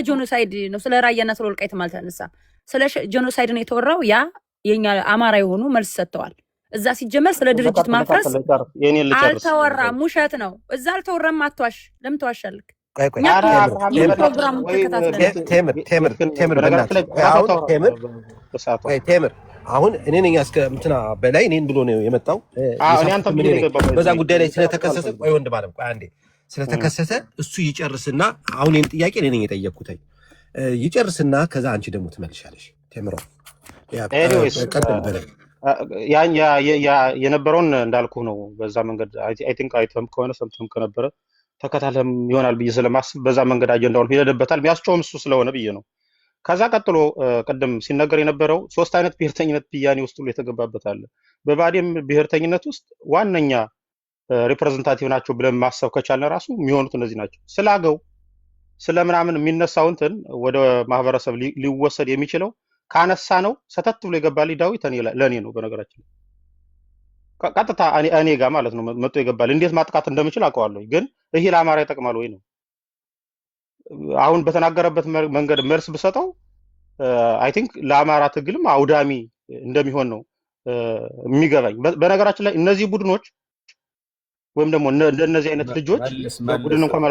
S8: ጄኖሳይድ ነው። ስለ ራያና ስለ ወልቃይት ማለት አልተነሳም። ስለ ጄኖሳይድ ነው የተወራው። ያ የኛ አማራ የሆኑ መልስ ሰጥተዋል። እዛ ሲጀመር ስለ ድርጅት ማፍረስ አልተወራም። ውሸት ነው። እዛ አልተወራም። አትዋሽ። ለምን ትዋሻለህ?
S1: ቴምር አሁን እኔ ነኝ እንትና በላይ እኔን ብሎ ነው የመጣው። በዛ ጉዳይ ላይ ስለተከሰሰ ቆይ ወንድ ባለም ቆይ አንዴ ስለተከሰሰ እሱ ይጨርስና አሁን ይሄን ጥያቄ እኔ ነኝ የጠየቅኩት። ይጨርስና ከዛ አንቺ ደግሞ ትመልሻለሽ። ቴምሮ ቀጥል በላይ
S7: የነበረውን እንዳልኩህ ነው። በዛ መንገድ አይ ቲንክ አይተም ከሆነ ሰምተም ከነበረ ተከታተለም ይሆናል ብዬ ስለማስብ በዛ መንገድ አጀንዳውን ሄደበታል። የሚያስጨውም እሱ ስለሆነ ብዬ ነው። ከዛ ቀጥሎ ቅድም ሲነገር የነበረው 3 አይነት ብሔርተኝነት ብያኔ ውስጥ ሁሉ የተገባበት አለ። በባዴም ብሔርተኝነት ውስጥ ዋነኛ ሪፕሬዘንታቲቭ ናቸው ብለን ማሰብ ከቻልን ራሱ የሚሆኑት እነዚህ ናቸው። ስላገው ስለምናምን የሚነሳው እንትን ወደ ማህበረሰብ ሊወሰድ የሚችለው ካነሳ ነው ሰተት ብሎ የገባልኝ ዳዊት ለእኔ ነው። በነገራችን ቀጥታ እኔ ጋር ማለት ነው መጥቶ ይገባል። እንዴት ማጥቃት እንደምችል አውቀዋለሁ። ግን ይሄ ለአማራ ይጠቅማል ወይ ነው አሁን በተናገረበት መንገድ መልስ ብሰጠው አይ ቲንክ ለአማራ ትግልም አውዳሚ እንደሚሆን ነው የሚገባኝ። በነገራችን ላይ እነዚህ ቡድኖች ወይም ደግሞ እንደነዚህ አይነት ልጆች ቡድን እንኳን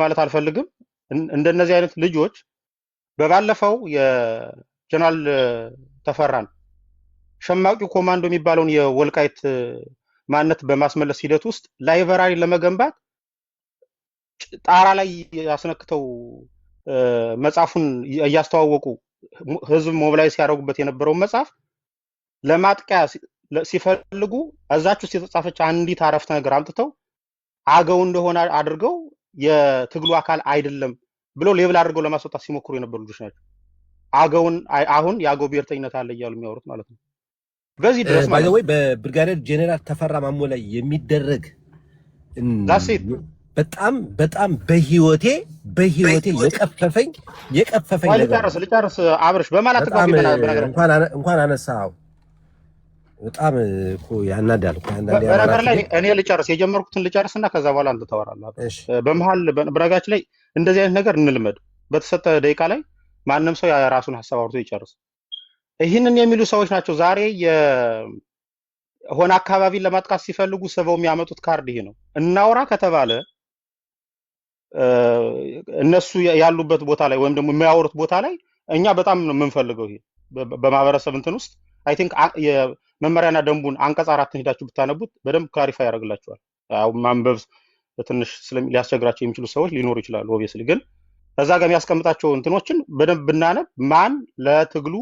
S7: ማለት አልፈልግም እንደነዚህ አይነት ልጆች በባለፈው የጀነራል ተፈራን ሸማቂ ኮማንዶ የሚባለውን የወልቃይት ማንነት በማስመለስ ሂደት ውስጥ ላይብራሪ ለመገንባት ጣራ ላይ ያስነክተው መጽሐፉን እያስተዋወቁ ህዝብ ሞቢላይዝ ሲያደርጉበት የነበረውን መጽሐፍ ለማጥቂያ ሲፈልጉ እዛች ውስጥ የተጻፈች አንዲት አረፍተ ነገር አምጥተው አገው እንደሆነ አድርገው የትግሉ አካል አይደለም ብሎ ሌብል አድርገው ለማስወጣት ሲሞክሩ የነበሩ ልጆች ናቸው። አገውን አሁን የአገው ብሔርተኝነት አለ እያሉ የሚያወሩት ማለት ነው። በዚህ ድረስ ማለት
S1: ወይ በብርጋዴር ጄኔራል ተፈራ ማሞ ላይ የሚደረግ በጣም በህይወቴ የቀፈፈኝ
S7: ልጨርስ አብርሽ በማለት
S1: እንኳን አነሳው በጣም እኮ ያናዳል እኮ ያናዳል።
S7: በነገር ላይ እኔ ልጨርስ የጀመርኩትን ልጨርስና ከዛ በኋላ አንተ ታወራለህ። በመሃል በነገራችን ላይ እንደዚህ አይነት ነገር እንልመድ። በተሰጠ ደቂቃ ላይ ማንም ሰው የራሱን ሐሳብ አውርቶ ይጨርስ። ይህንን የሚሉ ሰዎች ናቸው ዛሬ የሆነ አካባቢን ለማጥቃት ሲፈልጉ ሰበው የሚያመጡት ካርድ ይሄ ነው። እናውራ ከተባለ እነሱ ያሉበት ቦታ ላይ ወይም ደግሞ የሚያወሩት ቦታ ላይ እኛ በጣም ነው የምንፈልገው። ይሄ በማህበረሰብ እንትን ውስጥ አይ ቲንክ የመመሪያና ደንቡን አንቀጽ 4 ሄዳችሁ ብታነቡት በደንብ ክላሪፋይ ያደርግላችኋል። ያው ማንበብ ትንሽ ሊያስቸግራቸው የሚችሉ ሰዎች ሊኖሩ ይችላሉ። ኦብቪየስሊ ግን ከዛ ጋር የሚያስቀምጣቸው እንትኖችን በደንብ ብናነብ ማን ለትግሉ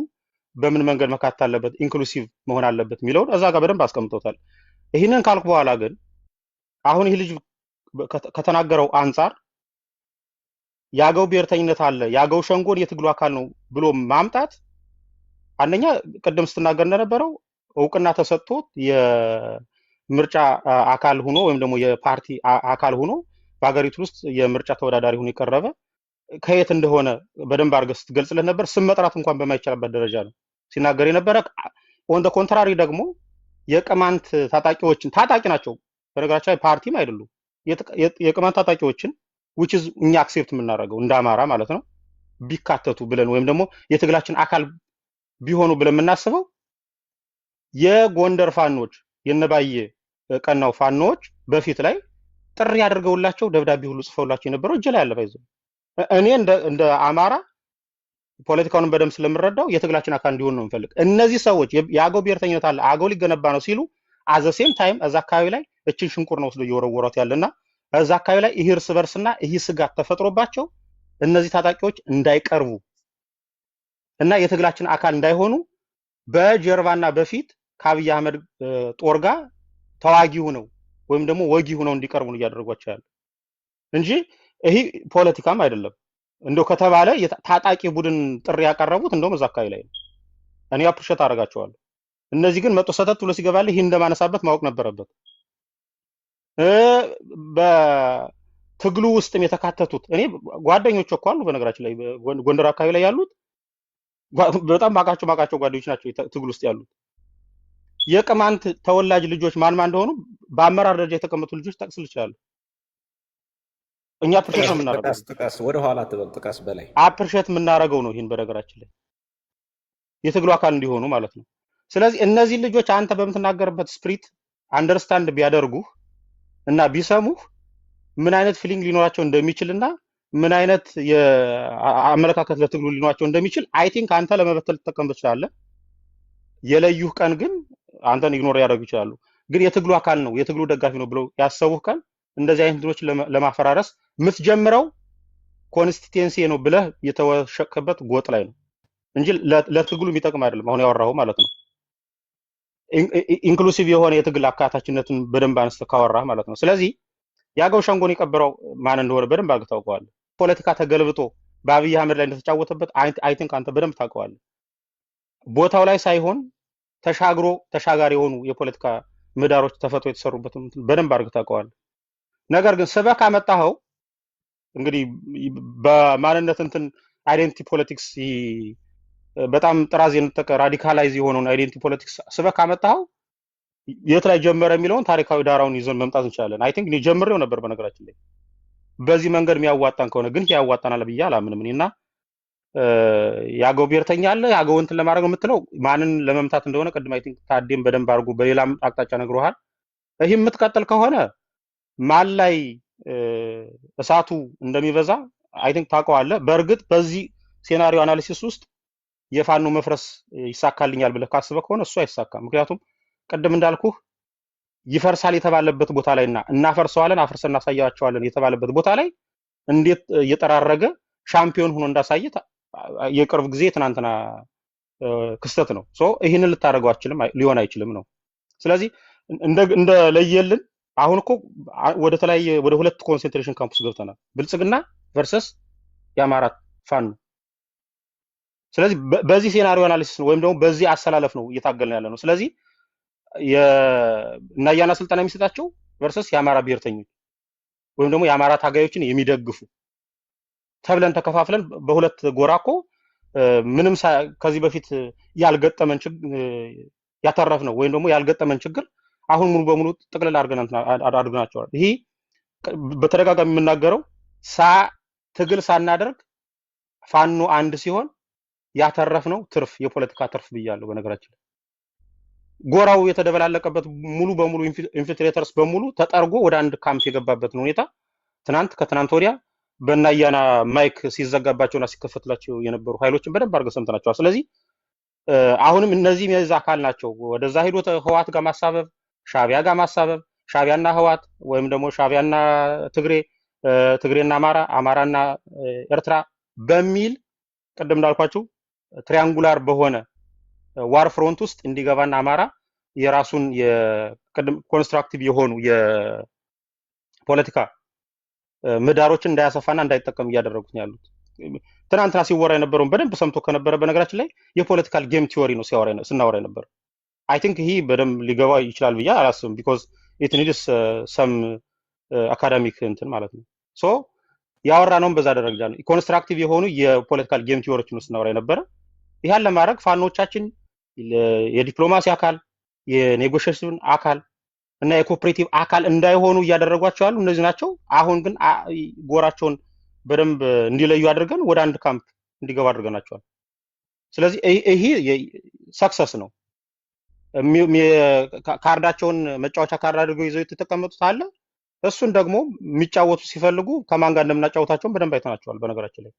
S7: በምን መንገድ መካተት አለበት፣ ኢንክሉሲቭ መሆን አለበት የሚለውን እዛ ጋር በደንብ አስቀምጦታል። ይህንን ካልኩ በኋላ ግን አሁን ይህ ልጅ ከተናገረው አንጻር የአገው ብሔርተኝነት አለ የአገው ሸንጎን የትግሉ አካል ነው ብሎ ማምጣት አንደኛ ቅድም ስትናገር እንደነበረው እውቅና ተሰጥቶት የምርጫ አካል ሆኖ ወይም ደግሞ የፓርቲ አካል ሆኖ በሀገሪቱ ውስጥ የምርጫ ተወዳዳሪ ሆኖ የቀረበ ከየት እንደሆነ በደንብ አድርገህ ስትገልጽለት ነበር። ስም መጥራት እንኳን በማይቻልበት ደረጃ ነው ሲናገር የነበረ። ኦን ደ ኮንትራሪ ደግሞ የቅማንት ታጣቂዎችን ታጣቂ ናቸው በነገራችን ላይ ፓርቲም አይደሉም የቅማንት ታጣቂዎችን which is እኛ አክሴፕት የምናደርገው እንደ አማራ ማለት ነው ቢካተቱ ብለን ወይም ደግሞ የትግላችን አካል ቢሆኑ ብለን የምናስበው የጎንደር ፋኖች የነባየ ቀናው ፋኖች በፊት ላይ ጥሪ ያደርገውላቸው ደብዳቤ ሁሉ ጽፈውላቸው የነበረው እጅ ላይ ያለ ባይዘው እኔ እንደ አማራ ፖለቲካውን በደም ስለምረዳው የትግላችን አካል እንዲሆን ነው የምፈልግ እነዚህ ሰዎች የአገው ብሔርተኝነት አለ አገው ሊገነባ ነው ሲሉ አዘ ሴም ታይም እዛ አካባቢ ላይ እችን ሽንቁር ነው ወስዶ እየወረወሯት ያለና እዛ አካባቢ ላይ ይሄ እርስ በርስና ይሄ ስጋት ተፈጥሮባቸው እነዚህ ታጣቂዎች እንዳይቀርቡ እና የትግላችን አካል እንዳይሆኑ በጀርባና በፊት ከአብይ አህመድ ጦር ጋር ተዋጊው ነው ወይም ደግሞ ወጊው ነው እንዲቀርቡ ነው ያደረጓቸው ያለ እንጂ ይሄ ፖለቲካም አይደለም እንደው ከተባለ ታጣቂ ቡድን ጥሪ ያቀረቡት እንደውም እዛ አካባቢ ላይ ነው እኔ አፕሪሼት አደርጋቸዋለሁ እነዚህ ግን መጥቶ ሰተት ብሎ ሲገባል ይሄ እንደማነሳበት ማወቅ ነበረበት በትግሉ ውስጥም የተካተቱት እኔ ጓደኞች እኮ አሉ በነገራችን ላይ ጎንደር አካባቢ ላይ ያሉት በጣም ማቃቸው ጓደኞች ናቸው ትግሉ ውስጥ ያሉት የቅማንት ተወላጅ ልጆች ማን እንደሆኑ በአመራር ደረጃ የተቀመጡ ልጆች ጠቅስል ይችላሉ እኛ አፕሪሼት ነው የምናደርገው
S3: ጥቀስ ወደ ኋላ ጥቀስ በላይ
S7: አፕሪሼት የምናደርገው ነው ይሄን በነገራችን ላይ የትግሉ አካል እንዲሆኑ ማለት ነው ስለዚህ እነዚህ ልጆች አንተ በምትናገርበት ስፕሪት አንደርስታንድ ቢያደርጉ እና ቢሰሙህ ምን አይነት ፊሊንግ ሊኖራቸው እንደሚችልና ምን አይነት የአመለካከት ለትግሉ ሊኖራቸው እንደሚችል አይ ቲንክ አንተ ለመበተል ተጠቀም ትችላለህ የለዩህ ቀን ግን አንተን ኢግኖር ያደርጉ ይችላሉ ግን የትግሉ አካል ነው የትግሉ ደጋፊ ነው ብለው ያሰቡህ ቀን እንደዚህ አይነት ድሮች ለማፈራረስ ምትጀምረው ኮንስቲቲዩንሲ ነው ብለህ የተወሸከበት ጎጥ ላይ ነው እንጂ ለትግሉ የሚጠቅም አይደለም አሁን ያወራው ማለት ነው ኢንክሉሲቭ የሆነ የትግል አካታችነትን በደንብ አንስተ ካወራህ ማለት ነው ስለዚህ ያገው ሸንጎን የቀበረው ማን እንደሆነ በደንብ አግታውቀዋለህ ፖለቲካ ተገልብጦ በአብይ አህመድ ላይ እንደተጫወተበት አይ ቲንክ አንተ በደንብ ታውቀዋለህ ቦታው ላይ ሳይሆን ተሻጋሪ የሆኑ የፖለቲካ ምህዳሮች ተፈጥሮ የተሰሩበት በደንብ አርግታውቀዋለህ ነገር ግን ሰበካ መጣኸው እንግዲህ በማንነት እንትን አይዴንቲቲ ፖለቲክስ በጣም ጥራዝ የነጠቀ ራዲካላይዝ የሆነውን አይዴንቲቲ ፖለቲክስ ሰበካ መጣኸው የት ላይ ጀመረ የሚለውን ታሪካዊ ዳራውን ይዘን መምጣት እንችላለን አይ ቲንክ ጀምሬው ነበር በነገራችን ላይ በዚህ መንገድ የሚያዋጣን ከሆነ ግን ያዋጣናል ብዬ አላምንም እኔና ያገው ብሔርተኛ አለ ያገው እንትን ለማድረግ የምትለው ማንን ለመምታት እንደሆነ ቀድም አይ ቲንክ ታዴም በደንብ አድርጎ በሌላም አቅጣጫ ነግሮሃል ይሄ የምትቀጥል ከሆነ ማል ላይ እሳቱ እንደሚበዛ አይ ቲንክ ታውቀዋለህ በእርግጥ በዚህ ሴናሪዮ አናሊሲስ ውስጥ የፋኖ መፍረስ ይሳካልኛል ብለህ ካስበህ ከሆነ እሱ አይሳካም ምክንያቱም ቀደም እንዳልኩህ ይፈርሳል የተባለበት ቦታ ላይና እናፈርሰዋለን አፍርሰን እናሳያቸዋለን የተባለበት ቦታ ላይ እንዴት እየተራረገ ሻምፒዮን ሆኖ እንዳሳየ የቅርብ ጊዜ ትናንትና ክስተት ነው ሶ ይሄንን ልታረጋው አችልም ሊሆን አይችልም ነው ስለዚህ እንደ ለየልን አሁን እኮ ወደ ሁለት ኮንሰንትሬሽን ካምፕስ ገብተናል ብልጽግና ቨርሰስ የአማራ ፋኖ ስለዚህ በዚህ ሴናሪዮ አናሊሲስ ነው ወይም ደግሞ በዚህ አሰላለፍ ነው እየታገልን ያለ ነው ስለዚህ የናያና ስልጣን የሚሰጣቸው ቨርሰስ የአማራ ብሔርተኞች ወይም ደግሞ የአማራ ታጋዮችን የሚደግፉ ተብለን ተከፋፍለን በሁለት ጎራኮ ምንም ከዚህ በፊት ያልገጠመን ያተረፍነው ወይም ደግሞ ያልገጠመን ችግር አሁን ሙሉ በሙሉ ጥቅልል አድርገናቸዋል ይሄ በተደጋጋሚ የምናገረው ትግል ሳናደርግ ፋኖ አንድ ሲሆን ያተረፍነው ትርፍ የፖለቲካ ትርፍ ብያለሁ በነገራችን ጎራው የተደበላለቀበት ሙሉ በሙሉ ኢንፊልትሬተርስ በሙሉ ተጠርጎ ወደ አንድ ካምፕ የገባበትን ሁኔታ ከትናንት ወዲያ በናያና ማይክ ሲዘጋባቸውና ሲከፈትላቸው የነበሩ ኃይሎችን በደንብ አድርገው ሰምተናቸዋል ስለዚህ አሁንም እነዚህ የዛ አካል ናቸው ወደዛ ሄዶ ህዋት ጋር ማሳበብ ሻቢያ ጋር ማሳበብ ሻቢያና ህዋት ወይም ደግሞ ሻቢያና ትግሬና አማራና ኤርትራ በሚል ቀደም እንዳልኳችሁ ትሪያንጉላር በሆነ ዋር ፍሮንት ውስጥ እንዲገባና አማራ የራሱን የቀደም ኮንስትራክቲቭ የሆኑ የፖለቲካ ምህዳሮችን እንዳያሰፋና እንዳይጠቀም እያደረጉት ነው ያሉት ትናንትና ሲወራ የነበረውን በደንብ ሰምቶ ከነበረ በነገራችን ላይ የፖለቲካል ጌም ቲዮሪ ነው ስናወራ የነበረ አይ ቲንክ ይሄ በደንብ ሊገባ ይችላል ብዬ አላስብም ቢኮዝ ኢት ኒድስ ሰም አካዳሚክ እንትን ማለት ነው ሶ ያወራነው በዛ ደረጃ ነው ኮንስትራክቲቭ የሆኑ የፖለቲካል ጌም ቲዮሪዎችን ስናወራ የነበረ ይሄን ለማድረግ ፋኖቻችን የዲፕሎማሲ አካል የኔጎሽዬሽን አካል እና የኮኦፕሬቲቭ አካል እንዳይሆኑ እያደረጓቸው ያሉ እነዚህ ናቸው። አሁን ግን ጎራቸውን በደንብ እንዲለዩ አድርገን ወደ አንድ ካምፕ እንዲገባ አድርገናቸዋል። ስለዚህ ይሄ ሰክሰስ ነው። ካርዳቸውን መጫወቻ ካርድ አድርገው ይዘው የተቀመጡት አለ። እሱን ደግሞ የሚጫወቱ ሲፈልጉ ከማን ጋር እንደምናጫወታቸውን በደንብ አይተናቸዋል። በነገራችን ላይ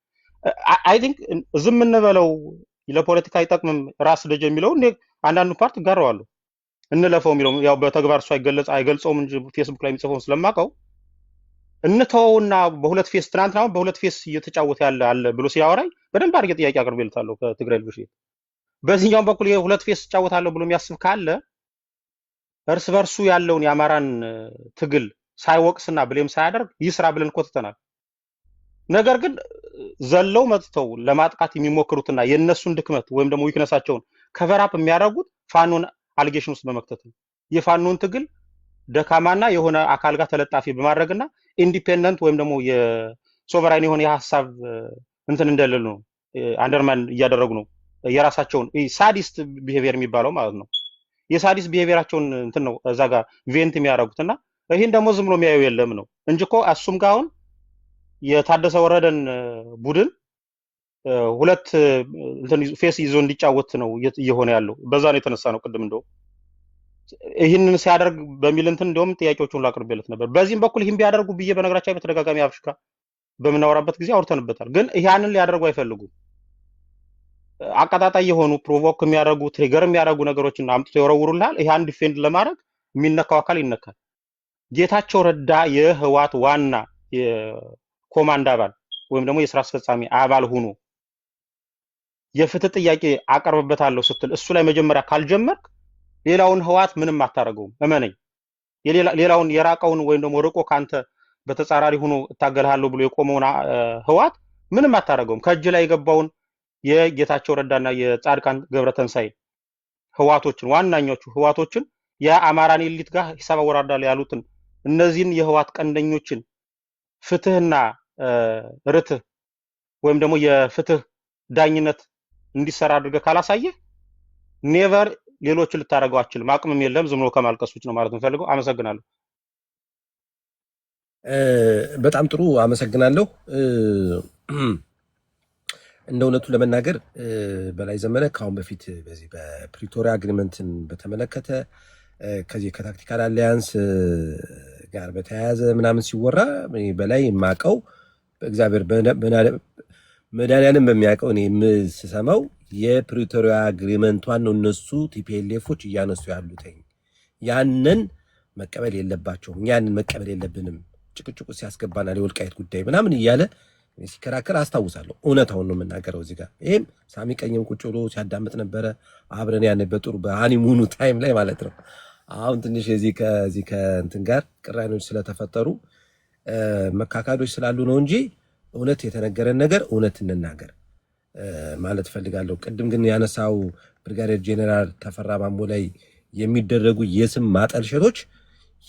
S7: አይ ቲንክ ዝም እንበለው ለፖለቲካ አይጠቅምም ራስ ደጀ የሚለው እንደ አንዳንዱ ፓርት ጋራዋሉ እንለፈው የሚለው ያው በተግባር እሱ አይገልጸውም እንጂ ፌስቡክ ላይ የሚጽፈውን ስለማቀው እንተውና በሁለት ፌስ ትናንትና በሁለት ፌስ እየተጫወተ ያለ አለ ብሎ ሲያወራኝ በደንብ አድርጌ ጥያቄ አቅርቤልታለሁ ከትግራይ ልጆች። በዚህኛው በኩል የሁለት ፌስ እጫወታለሁ ብሎ የሚያስብ ካለ እርስ በርሱ ያለውን የአማራን ትግል ሳይወቅስና ብሌም ሳያደርግ ይስራ ብለን ኮትተናል። ነገር ግን ዘለው መጥተው ለማጥቃት የሚሞክሩትና የነሱን ድክመት ወይም ደግሞ ዊክነሳቸውን ከቨራፕ የሚያደርጉት ፋኖን አሊጌሽን ውስጥ በመክተት ነው። የፋኖን ትግል ደካማና የሆነ አካል ጋር ተለጣፊ በማድረግና ኢንዲፔንደንት ወይም ደግሞ የሶቨራይን የሆነ የሐሳብ እንትን እንደሌለ ነው አንደርማን እያደረጉ ነው። የራሳቸውን ሳዲስት ቢሄቪየር የሚባለው ማለት ነው። የሳዲስት ቢሄቪየራቸውን እንትን ነው እዛ ጋር ቬንት የሚያደርጉትና ይሄን ደግሞ ዝም ብሎ የሚያዩ የለም ነው እንጂ እኮ እሱም ጋር አሁን የታደሰ ወረደን ቡድን ሁለት እንትን ፌስ ይዞ እንዲጫወት ነው እየሆነ ያለው። በዛ ነው የተነሳ ነው ቅድም እንደው ይህንን ሲያደርግ በሚል እንትን እንደውም ጥያቄዎቹን ላቅርብለት ነበር። በዚህም በኩል ይህን ቢያደርጉ ብዬ በነገራቸው በተደጋጋሚ አፍሪካ በምናወራበት ጊዜ አውርተንበታል። ግን ያንን ሊያደርጉ አይፈልጉም። አቀጣጣይ የሆኑ ፕሮቮክ የሚያደርጉ ትሪገር የሚያደርጉ ነገሮችን አምጥቶ ይወረውሩልሃል። ያን ዲፌንድ ለማድረግ የሚነካው አካል ይነካል። ጌታቸው ረዳ የህዋት ዋና የኮማንድ አባል ወይም ደግሞ የስራ አስፈጻሚ አባል ሆኖ የፍትህ ጥያቄ አቀርብበታለሁ ስትል እሱ ላይ መጀመሪያ ካልጀመርክ ሌላውን ህዋት ምንም አታረገውም። እመነኝ። ሌላውን የራቀውን ወይም ደግሞ ርቆ ካንተ በተጻራሪ ሆኖ እታገልሃለሁ ብሎ የቆመውን ህዋት ምንም አታረገውም። ከእጅ ላይ የገባውን የጌታቸው ረዳና የጻድቃን ገብረተንሳይ ህዋቶችን ዋናኞቹ ህዋቶችን የአማራን ኤሊት ጋር ሂሳብ አወራዳለ ያሉትን እነዚህን የህዋት ቀንደኞችን ፍትህና ርትህ ወይም ደግሞ የፍትህ ዳኝነት እንዲሰራ አድርገህ ካላሳየህ ኔቨር ሌሎችን ልታረጋው አትችልም። አቅምም የለም። ዝም ብሎ ከማልቀስ ውጭ ነው ማለት እንፈልገው። አመሰግናለሁ።
S1: በጣም ጥሩ አመሰግናለሁ። እንደ እውነቱ ለመናገር በላይ ዘመነ ካሁን በፊት በዚህ በፕሪቶሪያ አግሪመንትን በተመለከተ ከዚህ ከታክቲካል አሊያንስ ጋር በተያያዘ ምናምን ሲወራ በላይ የማቀው በእግዚአብሔር መድኃኒዓለም በሚያውቀው እኔ የምሰማው የፕሪቶሪያ አግሪመንቷን ነው እነሱ ቲፒኤልኤፎች እያነሱ ያሉትኝ። ያንን መቀበል የለባቸውም። ያንን መቀበል የለብንም ጭቅጭቁ ሲያስገባናል የወልቃይት ጉዳይ ምናምን እያለ ሲከራከር አስታውሳለሁ። እውነታውን ነው የምናገረው እዚህ ጋር። ይሄም ሳሚ ቀኝም ቁጭ ብሎ ሲያዳምጥ ነበረ አብረን ያን በጥሩ በሃኒሙኑ ታይም ላይ ማለት ነው። አሁን ትንሽ ከዚህ ከእንትን ጋር ቅራኔዎች ስለተፈጠሩ መካካዶች ስላሉ ነው እንጂ እውነት የተነገረን ነገር እውነት እንናገር ማለት ፈልጋለሁ። ቅድም ግን ያነሳው ብርጋዴር ጄኔራል ተፈራ ማሞ ላይ የሚደረጉ የስም ማጠልሸቶች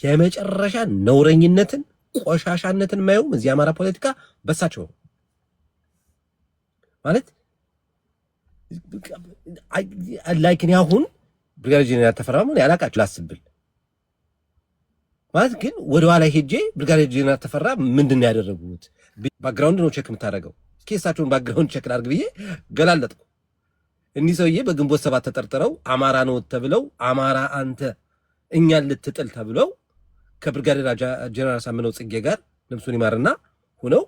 S1: የመጨረሻ ነውረኝነትን ቆሻሻነትን ማየውም እዚህ አማራ ፖለቲካ በሳቸው ማለት ላይክን ያሁን ብርጋዴር ጄኔራል ተፈራ ማሞ ያላቃችሁ ላስብል ማለት ግን ወደኋላ ሄጄ ብርጋዴር ጄኔራል ተፈራ ምንድን ያደረጉት ባክግራውንድ ነው ቼክ የምታደርገው። ኬሳቸውን ባክግራውንድ ቼክ ላድርግ ብዬ ገላለጥኩ። እኒህ ሰውዬ በግንቦት ሰባት ተጠርጥረው አማራ ነው ተብለው አማራ አንተ እኛን ልትጥል ተብለው ከብርጋዴር ጄኔራል ሳምነው ጽጌ ጋር ነፍሱን ይማርና ሆነው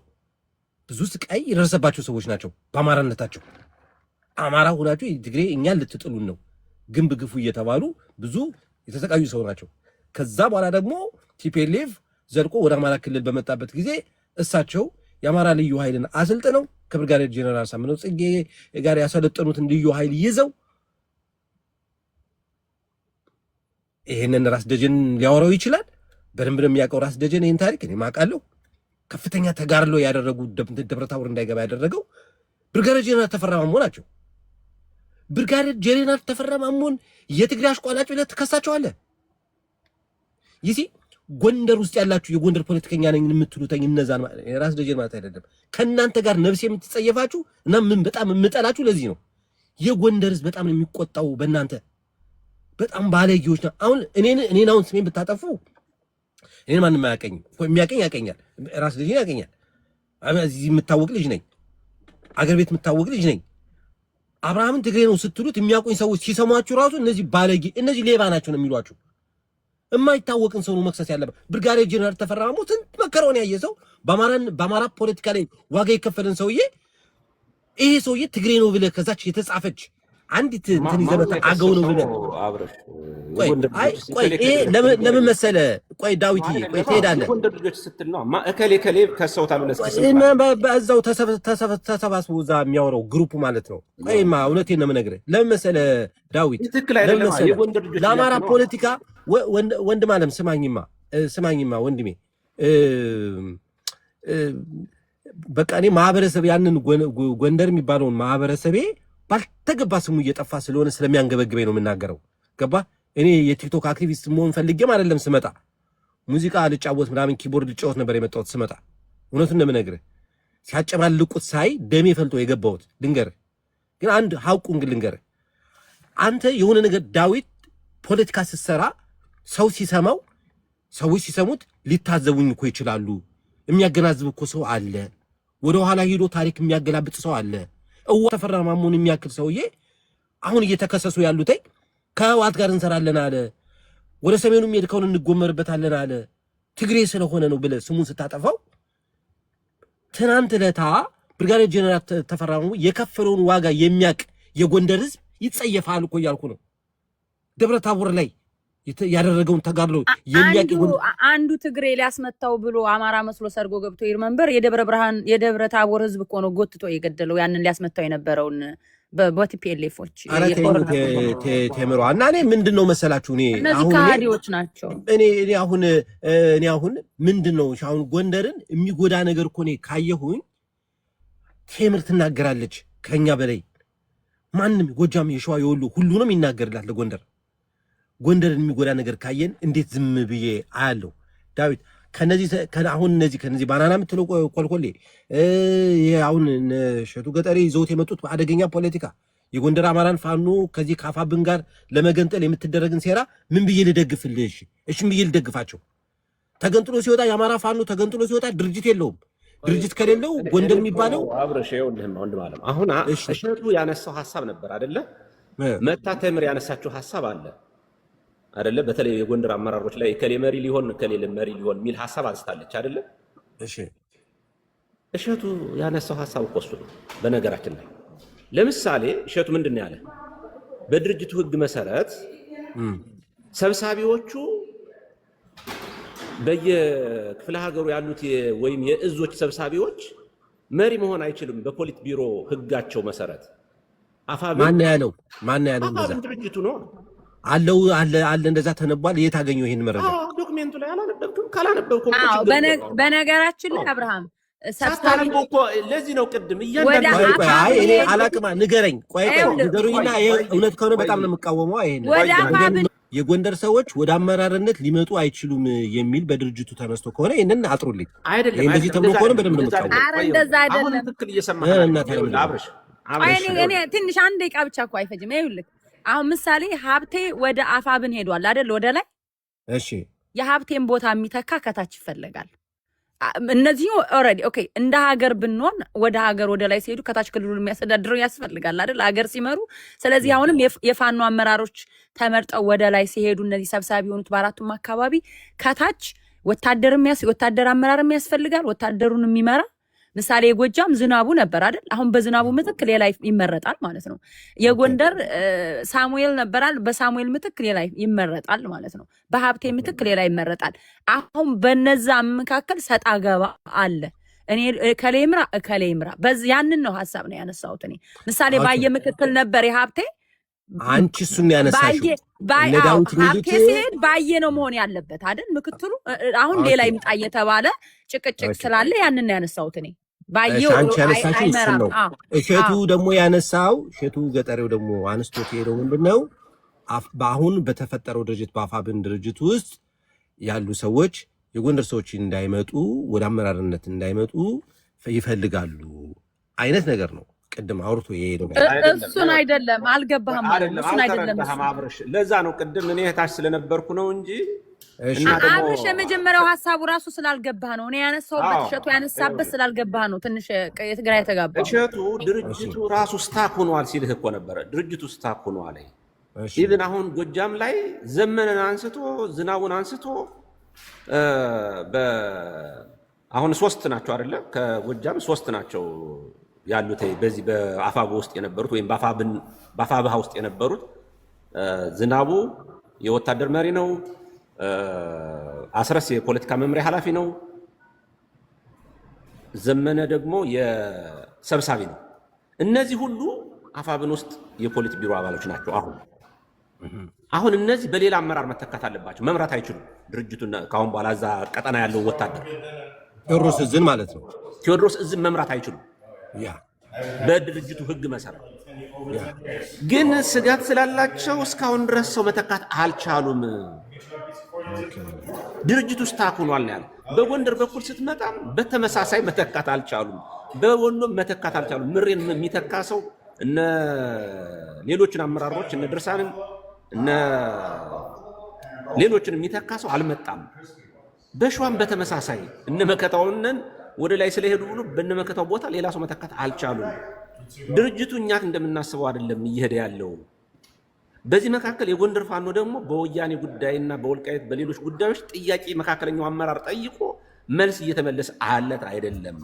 S1: ብዙ ስቃይ የደረሰባቸው ሰዎች ናቸው። በአማራነታቸው አማራ ሆናችሁ ትግሬ እኛን ልትጥሉን ነው ግንብ ግፉ እየተባሉ ብዙ የተሰቃዩ ሰው ናቸው። ከዛ በኋላ ደግሞ ቲፒኤልኤፍ ዘልቆ ወደ አማራ ክልል በመጣበት ጊዜ እሳቸው የአማራ ልዩ ኃይልን አሰልጥነው ከብርጋዴር ጄኔራል ሳምነው ጽጌ ጋር ያሰለጠኑትን ልዩ ኃይል ይዘው ይሄንን ራስ ደጀን ሊያወራው ይችላል። በደንብ ነው የሚያውቀው ራስ ደጀን ይሄን ታሪክ እኔ ማውቃለሁ። ከፍተኛ ተጋድሎ ያደረጉ ደብረታቦር እንዳይገባ ያደረገው ብርጋዴር ጄኔራል ተፈራ ማሞ ናቸው። ብርጋዴር ጄኔራል ተፈራ ማሞን የትግራይ አሽቋላጭ ብለህ ትከሳቸዋለህ። ይሲ ጎንደር ውስጥ ያላችሁ የጎንደር ፖለቲከኛ ነኝ የምትሉተኝ እነዛን ራስ ደጀን ማለት አይደለም። ከእናንተ ጋር ነፍስ የምትጸየፋችሁ እና ምን በጣም የምጠላችሁ ለዚህ ነው። የጎንደር ህዝብ በጣም ነው የሚቆጣው በእናንተ በጣም ባለጌዎች ነው። አሁን እኔን አሁን ስሜን ብታጠፉ እኔን ማንም አያቀኝም። የሚያቀኝ ያቀኛል፣ ራስ ልጅ ያቀኛል። እዚህ የምታወቅ ልጅ ነኝ፣ አገር ቤት የምታወቅ ልጅ ነኝ። አብርሃምን ትግሬ ነው ስትሉት የሚያቆኝ ሰዎች ሲሰሟችሁ ራሱ እነዚህ ባለጌ እነዚህ ሌባ ናቸው ነው የሚሏችሁ። የማይታወቅን ሰው ነው መክሰስ ያለበት። ብርጋዴር ጄኔራል ተፈራ ማሞ ስንት መከራውን ያየ ሰው በአማራ ፖለቲካ ላይ ዋጋ የከፈለን ሰውዬ ይሄ ሰውዬ ትግሬ ነው ብለህ ከዛች የተጻፈች አንዲት እንትን ይዘበታ አገው ነው ብለህ ቆይ ይሄ ለምን መሰለህ? ቆይ ዳዊትዬ ቆይ ትሄዳለህ።
S3: ጎንደር ልጆች ስትል ነው እከሌ ከሰው ታሉለስ
S1: በዛው ተሰባስቦ እዛ የሚያወራው ግሩፕ ማለት ነው። ቆይማ እውነቴን ነው የምነግርህ። ለምን መሰለህ ዳዊት ለአማራ ፖለቲካ ወንድም አለም ስማኝማ ወንድሜ በቃ እኔ ማህበረሰብ ያንን ጎንደር የሚባለውን ማህበረሰቤ ባልተገባ ስሙ እየጠፋ ስለሆነ ስለሚያንገበግበኝ ነው የምናገረው። ገባ? እኔ የቲክቶክ አክቲቪስት መሆን ፈልጌም አይደለም ስመጣ ሙዚቃ ልጫወት ምናምን ኪቦርድ ልጫወት ነበር የመጣሁት ስመጣ። እውነቱን እንደምነግርህ ሲያጨማልቁት ሳይ ደሜ ፈልጦ የገባሁት ልንገርህ። ግን አንድ ሀቁን ግን ልንገርህ። አንተ የሆነ ነገር ዳዊት ፖለቲካ ስትሰራ ሰው ሲሰማው ሰዎች ሲሰሙት ሊታዘቡኝ እኮ ይችላሉ። የሚያገናዝብ እኮ ሰው አለ። ወደ ኋላ ሄዶ ታሪክ የሚያገላብጥ ሰው አለ። ተፈራ ማሞን የሚያክል ሰውዬ አሁን እየተከሰሱ ያሉት ከህወሓት ጋር እንሰራለን አለ። ወደ ሰሜኑ የሚሄድከውን እንጎመርበታለን አለ። ትግሬ ስለሆነ ነው ብለህ ስሙን ስታጠፋው ትናንት ለታ ብርጋዴር ጄኔራል ተፈራ ማሞ የከፈለውን ዋጋ የሚያቅ የጎንደር ህዝብ ይጸየፋል እኮ እያልኩ ነው። ደብረ ታቦር ላይ ያደረገውን ተጋድሎ የሚያቅ
S8: አንዱ ትግሬ ሊያስመታው ብሎ አማራ መስሎ ሰርጎ ገብቶ ይርመንበር የደብረ ታቦር ህዝብ እኮ ነው ጎትቶ የገደለው ያንን ሊያስመታው የነበረውን በቲፒኤልኤፎች
S1: ቴምሮ እና እኔ ምንድነው መሰላችሁ
S8: እነዚህ ከሃዲዎች ናቸው።
S1: እኔ አሁን ምንድነው አሁን ጎንደርን የሚጎዳ ነገር እኮ እኔ ካየሁኝ ቴምር ትናገራለች ከኛ በላይ ማንም ጎጃም የሸዋ የወሎ ሁሉንም ይናገርላት ለጎንደር ጎንደርን የሚጎዳ ነገር ካየን እንዴት ዝም ብዬ አያለሁ? ዳዊት ከነዚህ ባናና የምትለው ኮልኮሌ አሁን ሸቱ ገጠሬ ይዘውት የመጡት አደገኛ ፖለቲካ የጎንደር አማራን ፋኖ ከዚህ ካፋብን ጋር ለመገንጠል የምትደረግን ሴራ ምን ብዬ ልደግፍልህ? እሺ ምን ብዬ ልደግፋቸው? ተገንጥሎ ሲወጣ የአማራ ፋኖ ተገንጥሎ ሲወጣ ድርጅት የለውም። ድርጅት ከሌለው ጎንደር የሚባለው
S3: አብረሽ ይኸውልህ ወንድም አለም አሁን እሸቱ ያነሳው ሐሳብ ነበር አይደለ? መታ ተምር ያነሳችው ሐሳብ አለ አይደለ? በተለይ የጎንደር አመራሮች ላይ ከሌ መሪ ሊሆን ከሌለ መሪ ሊሆን የሚል ሐሳብ አንስታለች አይደለ?
S1: እሺ
S3: እሸቱ ያነሳው ሐሳብ እኮ እሱ ነው። በነገራችን ላይ ለምሳሌ እሸቱ ምንድን ነው ያለ? በድርጅቱ ህግ መሰረት ሰብሳቢዎቹ በየክፍለ ሀገሩ ያሉት ወይም የእዞች ሰብሳቢዎች መሪ መሆን አይችልም። በፖሊት ቢሮ ህጋቸው መሰረት
S1: ማን ያለው እንደዛ
S3: ድርጅቱ ነው
S1: አለ እንደዛ ተነቧል። የት አገኘው ይሄን መረጃ?
S3: ዶክሜንቱ ላይ አላነበብኩም። ካላነበብኩም
S8: በነገራችን ላይ አብርሃም
S3: ሰብሳቢ እኮ ለዚህ ነው ቅድም
S1: እኔ አላቅማ ንገረኝ። ቆይ ንገሩኝና እውነት ከሆነ በጣም ነው የምቃወመው። ይሄን የጎንደር ሰዎች ወደ አመራርነት ሊመጡ አይችሉም የሚል በድርጅቱ ተነስቶ ከሆነ ይሄንን አጥሩልኝ።
S8: አይደለም
S1: እንደዚህ ተብሎ ከሆነ በደንብ ነው የምቃወመው።
S8: ኧረ እንደዛ አይደለም።
S3: ትክክል እየሰማህ አብርሽ
S8: እኔ ትንሽ አንድ ደቂቃ ብቻ እኮ አይፈጅም። ይኸውልህ አሁን ምሳሌ ሀብቴ ወደ አፋብን ሄዷል አይደል? ወደ ላይ
S1: እሺ፣
S8: የሀብቴን ቦታ የሚተካ ከታች ይፈለጋል። እነዚህ ኦልሬዲ ኦኬ። እንደ ሀገር ብንሆን ወደ ሀገር ወደ ላይ ሲሄዱ ከታች ክልሉ የሚያስተዳድረው ያስፈልጋል አይደል? ሀገር ሲመሩ። ስለዚህ አሁንም የፋኖ አመራሮች ተመርጠው ወደ ላይ ሲሄዱ እነዚህ ሰብሳቢ የሆኑት በአራቱም አካባቢ ከታች ወታደር አመራር ያስፈልጋል። ወታደሩን የሚመራ ምሳሌ የጎጃም ዝናቡ ነበር አይደል? አሁን በዝናቡ ምትክ ሌላ ይመረጣል ማለት ነው። የጎንደር ሳሙኤል ነበራል፣ በሳሙኤል ምትክ ሌላ ይመረጣል ማለት ነው። በሀብቴ ምትክ ሌላ ይመረጣል። አሁን በነዛ መካከል ሰጣ ገባ አለ። እኔ ከሌምራ ያንን ነው ሀሳብ ነው ያነሳሁት። እኔ ምሳሌ ባየ ምክክል ነበር የሀብቴ
S1: አንቺ እሱን ያነሳሽው
S8: ሀብቴ ሲሄድ ባየ ነው መሆን ያለበት አይደል? ምክትሉ አሁን ሌላ ይምጣ እየተባለ ጭቅጭቅ ስላለ ያንን ነው ያነሳሁት እኔ። ባየው
S1: አንቺ ያነሳሽው እሱን ነው። እሸቱ ደግሞ ያነሳው እሸቱ ገጠሬው ደግሞ አንስቶት ሄደው ምንድነው በአሁን በተፈጠረው ድርጅት በአፋብን ድርጅት ውስጥ ያሉ ሰዎች የጎንደር ሰዎች እንዳይመጡ ወደ አመራርነት እንዳይመጡ ይፈልጋሉ አይነት ነገር ነው። ቅድም አውርቶ የሄደው
S8: እሱን አይደለም አልገባህም ማለት ነው። እሱን አይደለም
S3: አብርሽ። ለዛ ነው ቅድም እኔ ታች ስለነበርኩ ነው እንጂ
S8: አብርሽ የመጀመሪያው ሀሳቡ ራሱ ስላልገባህ ነው። እኔ ያነሳውበት እሸቱ ያነሳበት ስላልገባህ ነው። ትንሽ የትግራ የተጋባው
S3: እሸቱ ድርጅቱ ራሱ ስታክ ሆኗል ሲልህ እኮ ነበረ። ድርጅቱ ስታክ ሆኗል። ኢቭን አሁን ጎጃም ላይ ዘመነን አንስቶ ዝናቡን አንስቶ አሁን 3 ናቸው አይደለ? ከጎጃም 3 ናቸው ያሉት በዚህ በአፋብ ውስጥ የነበሩት ወይም በአፋብሃ ውስጥ የነበሩት ዝናቡ የወታደር መሪ ነው። አስረስ የፖለቲካ መምሪያ ኃላፊ ነው። ዘመነ ደግሞ የሰብሳቢ ነው። እነዚህ ሁሉ አፋብን ውስጥ የፖሊት ቢሮ አባሎች ናቸው። አሁን እነዚህ በሌላ አመራር መተካት አለባቸው። መምራት አይችሉም ድርጅቱን ካሁን በኋላ እዛ ቀጠና ያለው ወታደር
S1: ቴዎድሮስ እዝን ማለት ነው።
S3: ቴዎድሮስ እዝን መምራት አይችሉም በድርጅቱ ሕግ መሰረት። ግን ስጋት ስላላቸው እስካሁን ድረስ ሰው መተካት አልቻሉም። ድርጅቱ ስታክ ሆኗል ነው ያለ። በጎንደር በኩል ስትመጣም በተመሳሳይ መተካት አልቻሉም። በወሎም መተካት አልቻሉም። ምሬን የሚተካ ሰው እነ ሌሎችን አመራሮች እነ ድርሳንን እነ ሌሎችን የሚተካ ሰው አልመጣም። በሸዋም በተመሳሳይ እነ መከታውንን ወደ ላይ ስለሄዱ ብሎ በእነ መከታው ቦታ ሌላ ሰው መተካት አልቻሉም። ድርጅቱ እኛ እንደምናስበው አይደለም እየሄደ ያለው። በዚህ መካከል የጎንደር ፋኖ ደግሞ በወያኔ ጉዳይና በወልቃይት በሌሎች ጉዳዮች ጥያቄ መካከለኛው አመራር ጠይቆ መልስ እየተመለሰ አለት አይደለም።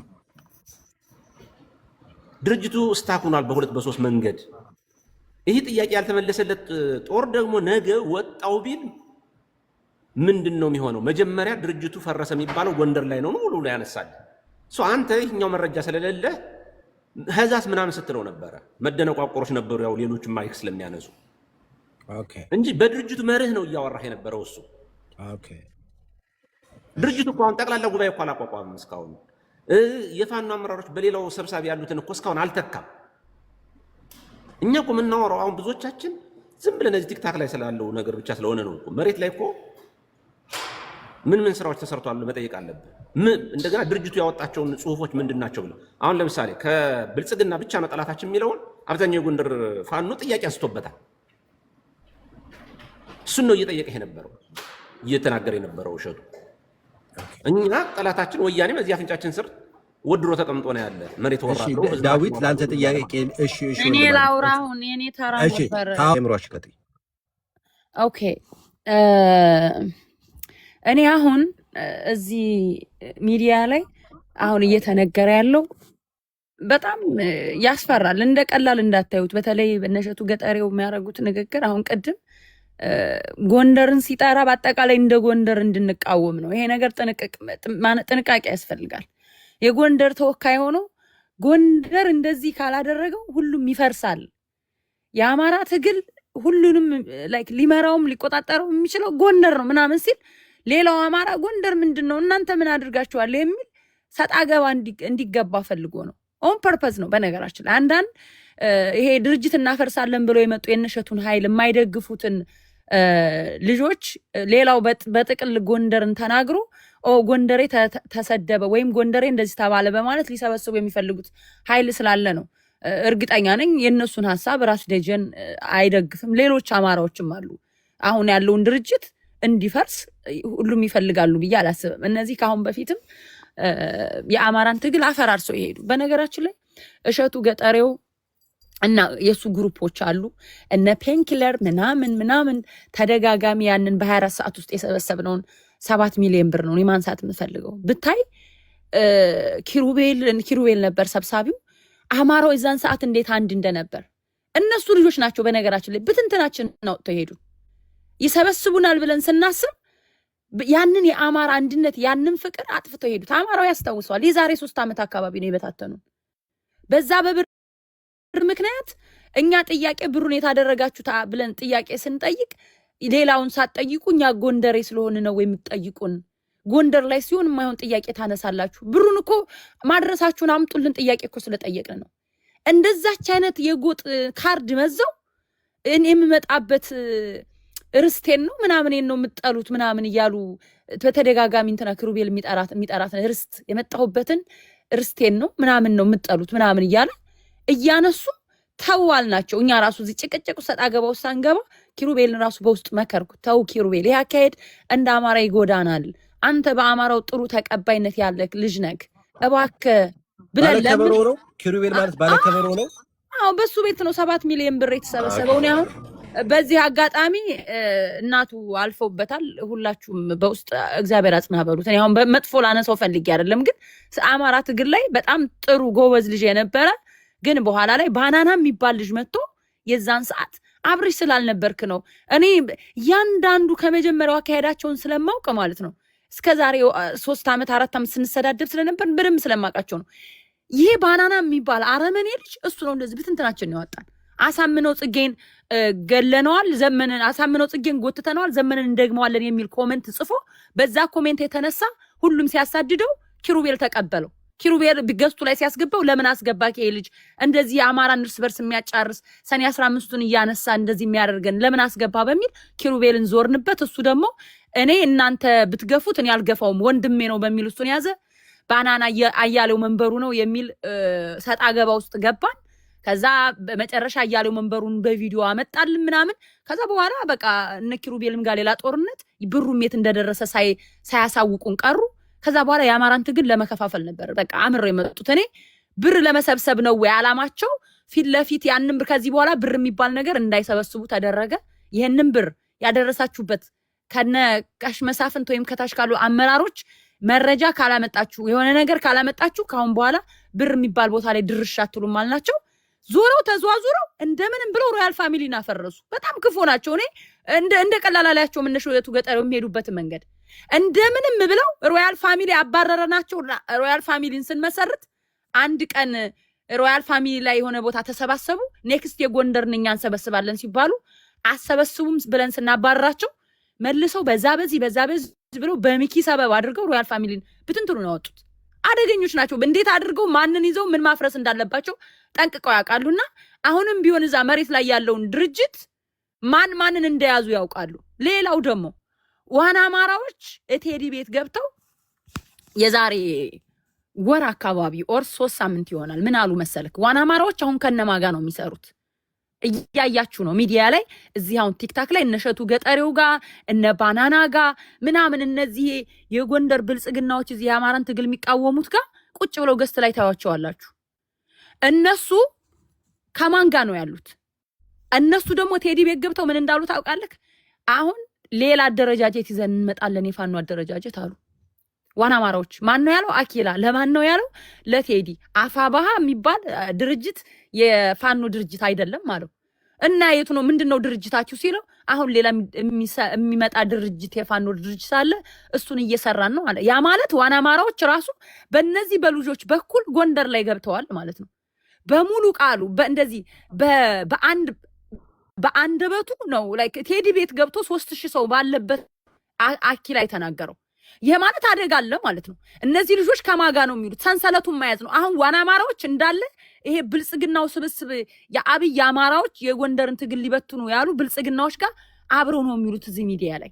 S3: ድርጅቱ ስታክ ሆኗል በ2 በ3 መንገድ። ይህ ጥያቄ ያልተመለሰለት ጦር ደግሞ ነገ ወጣው ቢል ምንድን ነው የሚሆነው? መጀመሪያ ድርጅቱ ፈረሰ የሚባለው ጎንደር ላይ ነው ብሎ ያነሳል። አንተ ይህኛው መረጃ ስለሌለ ህዛስ ምናምን ስትለው ነበረ። መደነቋቆሮች ነበሩ፣ ያው ሌሎች ማይክ ስለሚያነሱ እንጂ በድርጅቱ መርህ ነው እያወራህ የነበረው እሱ። ድርጅቱ እኮ አሁን ጠቅላላ ጉባኤ እኮ አላቋቋምም እስካሁን። የፋኖ አመራሮች በሌላው ሰብሳቢ ያሉትን እኮ እስካሁን አልተካም። እኛ እኮ የምናወራው አሁን ብዙዎቻችን ዝም ብለን እዚህ ቲክታክ ላይ ስላለው ነገር ብቻ ስለሆነ ነው እኮ። መሬት ላይ እኮ ምን ስራዎች ተሰርቷል መጠየቅ አለብን። እንደገና ድርጅቱ ያወጣቸውን ጽሁፎች ምንድን ናቸው ብለው አሁን ለምሳሌ ከብልጽግና ብቻ ነው ጠላታችን የሚለውን አብዛኛው የጎንደር ፋኖ ጥያቄ አንስቶበታል። እሱን ነው እየጠየቀ የነበረው እየተናገረ የነበረው እሸቱ። እኛ ጠላታችን ወያኔ በዚህ አፍንጫችን ስር ወድሮ ተቀምጦ ነው ያለ መሬት ወራዶ።
S1: ዳዊት ለአንተ ጥያቄ
S8: እኔ ላውራ አሁን የኔ ተራ ነበር። ኦኬ እኔ አሁን እዚህ ሚዲያ ላይ አሁን እየተነገረ ያለው በጣም ያስፈራል። እንደ ቀላል እንዳታዩት። በተለይ በነሸቱ ገጠሬው የሚያደርጉት ንግግር አሁን ቅድም ጎንደርን ሲጠራ በአጠቃላይ እንደ ጎንደር እንድንቃወም ነው። ይሄ ነገር ጥንቃቄ ያስፈልጋል። የጎንደር ተወካይ ሆኖ ጎንደር እንደዚህ ካላደረገው ሁሉም ይፈርሳል፣ የአማራ ትግል ሁሉንም ላይክ ሊመራውም ሊቆጣጠረው የሚችለው ጎንደር ነው ምናምን ሲል ሌላው አማራ ጎንደር ምንድን ነው እናንተ ምን አድርጋችኋል የሚል ሰጣ ገባ እንዲገባ ፈልጎ ነው። ኦን ፐርፐዝ ነው። በነገራችን ላይ አንዳንድ ይሄ ድርጅት እናፈርሳለን ብለው የመጡ የነሸቱን ኃይል የማይደግፉትን ልጆች ሌላው በጥቅል ጎንደርን ተናግሮ ጎንደሬ ተሰደበ ወይም ጎንደሬ እንደዚህ ተባለ በማለት ሊሰበስቡ የሚፈልጉት ኃይል ስላለ ነው። እርግጠኛ ነኝ የእነሱን ሀሳብ ራስ ደጀን አይደግፍም። ሌሎች አማራዎችም አሉ አሁን ያለውን ድርጅት እንዲፈርስ ሁሉም ይፈልጋሉ ብዬ አላስብም። እነዚህ ከአሁን በፊትም የአማራን ትግል አፈራርሰው ይሄዱ። በነገራችን ላይ እሸቱ ገጠሬው እና የሱ ግሩፖች አሉ እነ ፔንኪለር ምናምን ተደጋጋሚ ያንን በ24 ሰዓት ውስጥ የሰበሰብነውን 7 ሚሊዮን ብር ነው ማንሳት የምፈልገው። ብታይ ኪሩቤል ነበር ሰብሳቢው። አማራው የዛን ሰዓት እንዴት አንድ እንደነበር እነሱ ልጆች ናቸው። በነገራችን ላይ ብትንትናችን ነው ተሄዱ ይሰበስቡናል ብለን ስናስብ ያንን የአማራ አንድነት ያንን ፍቅር አጥፍተው ሄዱት። አማራው ያስታውሰዋል። የዛሬ 3 ዓመት አካባቢ ነው የበታተኑ። በዛ በብር ምክንያት እኛ ጥያቄ ብሩን የታደረጋችሁት ብለን ጥያቄ ስንጠይቅ ሌላውን ሳትጠይቁ እኛ ጎንደሬ ስለሆነ ነው የምትጠይቁን። ጎንደር ላይ ሲሆን የማይሆን ጥያቄ ታነሳላችሁ። ብሩን እኮ ማድረሳችሁን አምጡልን ጥያቄ እኮ ስለጠየቅን ነው። እንደዛች አይነት የጎጥ ካርድ መዘው እኔ የምመጣበት ርስቴን ነው ምናምን ነው የምትጠሉት ምናምን እያሉ በተደጋጋሚ እንትና ክሩቤል የሚጠራት ርስት የመጣሁበትን ርስቴን ነው ምናምን ነው የምትጠሉት ምናምን እያለ እያነሱ ተዋል ናቸው። እኛ ራሱ እዚህ ጭቅጭቁ ሰጣ ገባው ሳንገባ ኪሩቤልን ራሱ በውስጥ መከርኩ። ተው ኪሩቤል፣ ይሄ አካሄድ እንደ አማራ ይጎዳናል። አንተ በአማራው ጥሩ ተቀባይነት ያለህ ልጅ ነህ፣ እባክህ ብለን
S1: ባለከበሮ ነው ኪሩቤል ማለት ባለከበሮ ነው።
S8: አዎ በሱ ቤት ነው 7 ሚሊዮን ብር የተሰበሰበው ነው። አሁን በዚህ አጋጣሚ እናቱ አልፈውበታል። ሁላችሁም በውስጥ እግዚአብሔር አጽናህ በሉት። እኔ አሁን በመጥፎ ላነሳው ፈልጌ አይደለም፣ ግን አማራ ትግል ላይ በጣም ጥሩ ጎበዝ ልጅ የነበረ ግን በኋላ ላይ ባናና የሚባል ልጅ መጥቶ የዛን ሰዓት አብርሽ ስላልነበርክ ነው። እኔ ያንዳንዱ ከመጀመሪያው አካሄዳቸውን ስለማውቅ ማለት ነው እስከዛሬ 3 ዓመት 4 ዓመት ስንሰዳደብ ስለነበር በደንብ ስለማውቃቸው ነው። ይሄ ባናና የሚባል አረመኔ ልጅ እሱ ነው እንደዚህ ብትንትናችን ነው ያወጣን። አሳምነው ጽጌን ገለነዋል፣ ዘመንን አሳምነው ጽጌን ጎትተነዋል፣ ዘመንን እንደግመዋለን የሚል ኮሜንት ጽፎ በዛ ኮሜንት የተነሳ ሁሉም ሲያሳድደው ኪሩቤል ተቀበለው። ኪሩቤል ቢገስቱ ላይ ሲያስገባው ለምን አስገባክ ይሄ ልጅ እንደዚህ የአማራን እርስ በርስ የሚያጫርስ ሰኔ 15ቱን እያነሳ እንደዚህ የሚያደርገን ለምን አስገባ በሚል ኪሩቤልን ዞርንበት። እሱ ደግሞ እኔ እናንተ ብትገፉት እኔ አልገፋውም ወንድሜ ነው በሚል እሱን ያዘ። ባናና አያሌው መንበሩ ነው የሚል ሰጣ ገባ ውስጥ ገባን። ከዛ በመጨረሻ አያሌው መንበሩን በቪዲዮ አመጣልን ምናምን። ከዛ በኋላ በቃ እነ ኪሩቤልም ጋር ሌላ ጦርነት፣ ብሩም የት እንደደረሰ ሳያሳውቁን ቀሩ። ከዛ በኋላ የአማራን ትግል ለመከፋፈል ነበር በቃ አምረው የመጡት። እኔ ብር ለመሰብሰብ ነው ወይ አላማቸው? ፊት ለፊት ያንን ብር ከዚህ በኋላ ብር የሚባል ነገር እንዳይሰበስቡ ተደረገ። ይሄንን ብር ያደረሳችሁበት ከነ ጋሽ መሳፍንት ወይም ከታች ካሉ አመራሮች መረጃ ካላመጣችሁ የሆነ ነገር ካላመጣችሁ ካሁን በኋላ ብር የሚባል ቦታ ላይ ድርሽ አትሉም አልናቸው። ዞረው ተዟዙረው እንደምንም ብለው ሮያል ፋሚሊን አፈረሱ። በጣም ክፉ ናቸው። እኔ እንደ ቀላል አላያቸው እነሱ የቱ ገጠር የሚሄዱበት መንገድ እንደምንም ብለው ሮያል ፋሚሊ አባረረናቸው። ሮያል ፋሚሊን ስንመሰርት አንድ ቀን ሮያል ፋሚሊ ላይ የሆነ ቦታ ተሰባሰቡ። ኔክስት የጎንደርን እኛ እንሰበስባለን ሲባሉ አሰበስቡም ብለን ስናባረራቸው መልሰው በዛ በዚህ ብለው በሚኪ ሰበብ አድርገው ሮያል ፋሚሊን ብትንትኑ ነው ያወጡት። አደገኞች ናቸው። እንዴት አድርገው ማንን ይዘው ምን ማፍረስ እንዳለባቸው ጠንቅቀው ያውቃሉና አሁንም ቢሆን እዛ መሬት ላይ ያለውን ድርጅት ማንን እንደያዙ ያውቃሉ። ሌላው ደግሞ ዋና አማራዎች እቴዲ ቤት ገብተው የዛሬ ወር አካባቢ ኦር 3 ሳምንት ይሆናል ምን አሉ መሰለክ? ዋና አማራዎች አሁን ከነማጋ ነው የሚሰሩት እያያችሁ ነው ሚዲያ ላይ እዚህ አሁን ቲክታክ ላይ እነሸቱ ገጠሬው ጋር እነ ባናና ጋር ምናምን እነዚህ የጎንደር ብልጽግናዎች እዚህ የአማራን ትግል የሚቃወሙት ጋር ቁጭ ብለው ገስት ላይ ታያቸዋላችሁ። እነሱ ከማን ጋር ነው ያሉት? እነሱ ደግሞ ቴዲ ቤት ገብተው ምን እንዳሉ ታውቃለህ? አሁን ሌላ አደረጃጀት ይዘን እንመጣለን የፋኖ አደረጃጀት አሉ። ዋና አማራዎች ማን ነው ያለው? አኪላ ለማን ነው ያለው? ለቴዲ። አፋባሃ የሚባል ድርጅት የፋኖ ድርጅት አይደለም አለው። እና የቱ ነው ምንድነው ድርጅታችሁ ሲለው አሁን ሌላ የሚመጣ ድርጅት የፋኖ ድርጅት አለ እሱን እየሰራን ነው አለ። ያ ማለት ዋና አማራዎች ራሱ በእነዚህ በልጆች በኩል ጎንደር ላይ ገብተዋል ማለት ነው። በሙሉ ቃሉ በእንደዚህ በአንደበቱ ነው ላይክ ቴዲ ቤት ገብቶ 3000 ሰው ባለበት አኪላ የተናገረው። ይሄ ማለት አደጋ አለ ማለት ነው። እነዚህ ልጆች ከማጋ ነው የሚሉት ሰንሰለቱን መያዝ ነው። አሁን ዋና አማራዎች እንዳለ ይሄ ብልጽግናው ስብስብ የአብይ አማራዎች የጎንደርን ትግል ሊበትኑ ያሉ ብልጽግናዎች ጋር አብረው ነው የሚሉት እዚህ ሚዲያ ላይ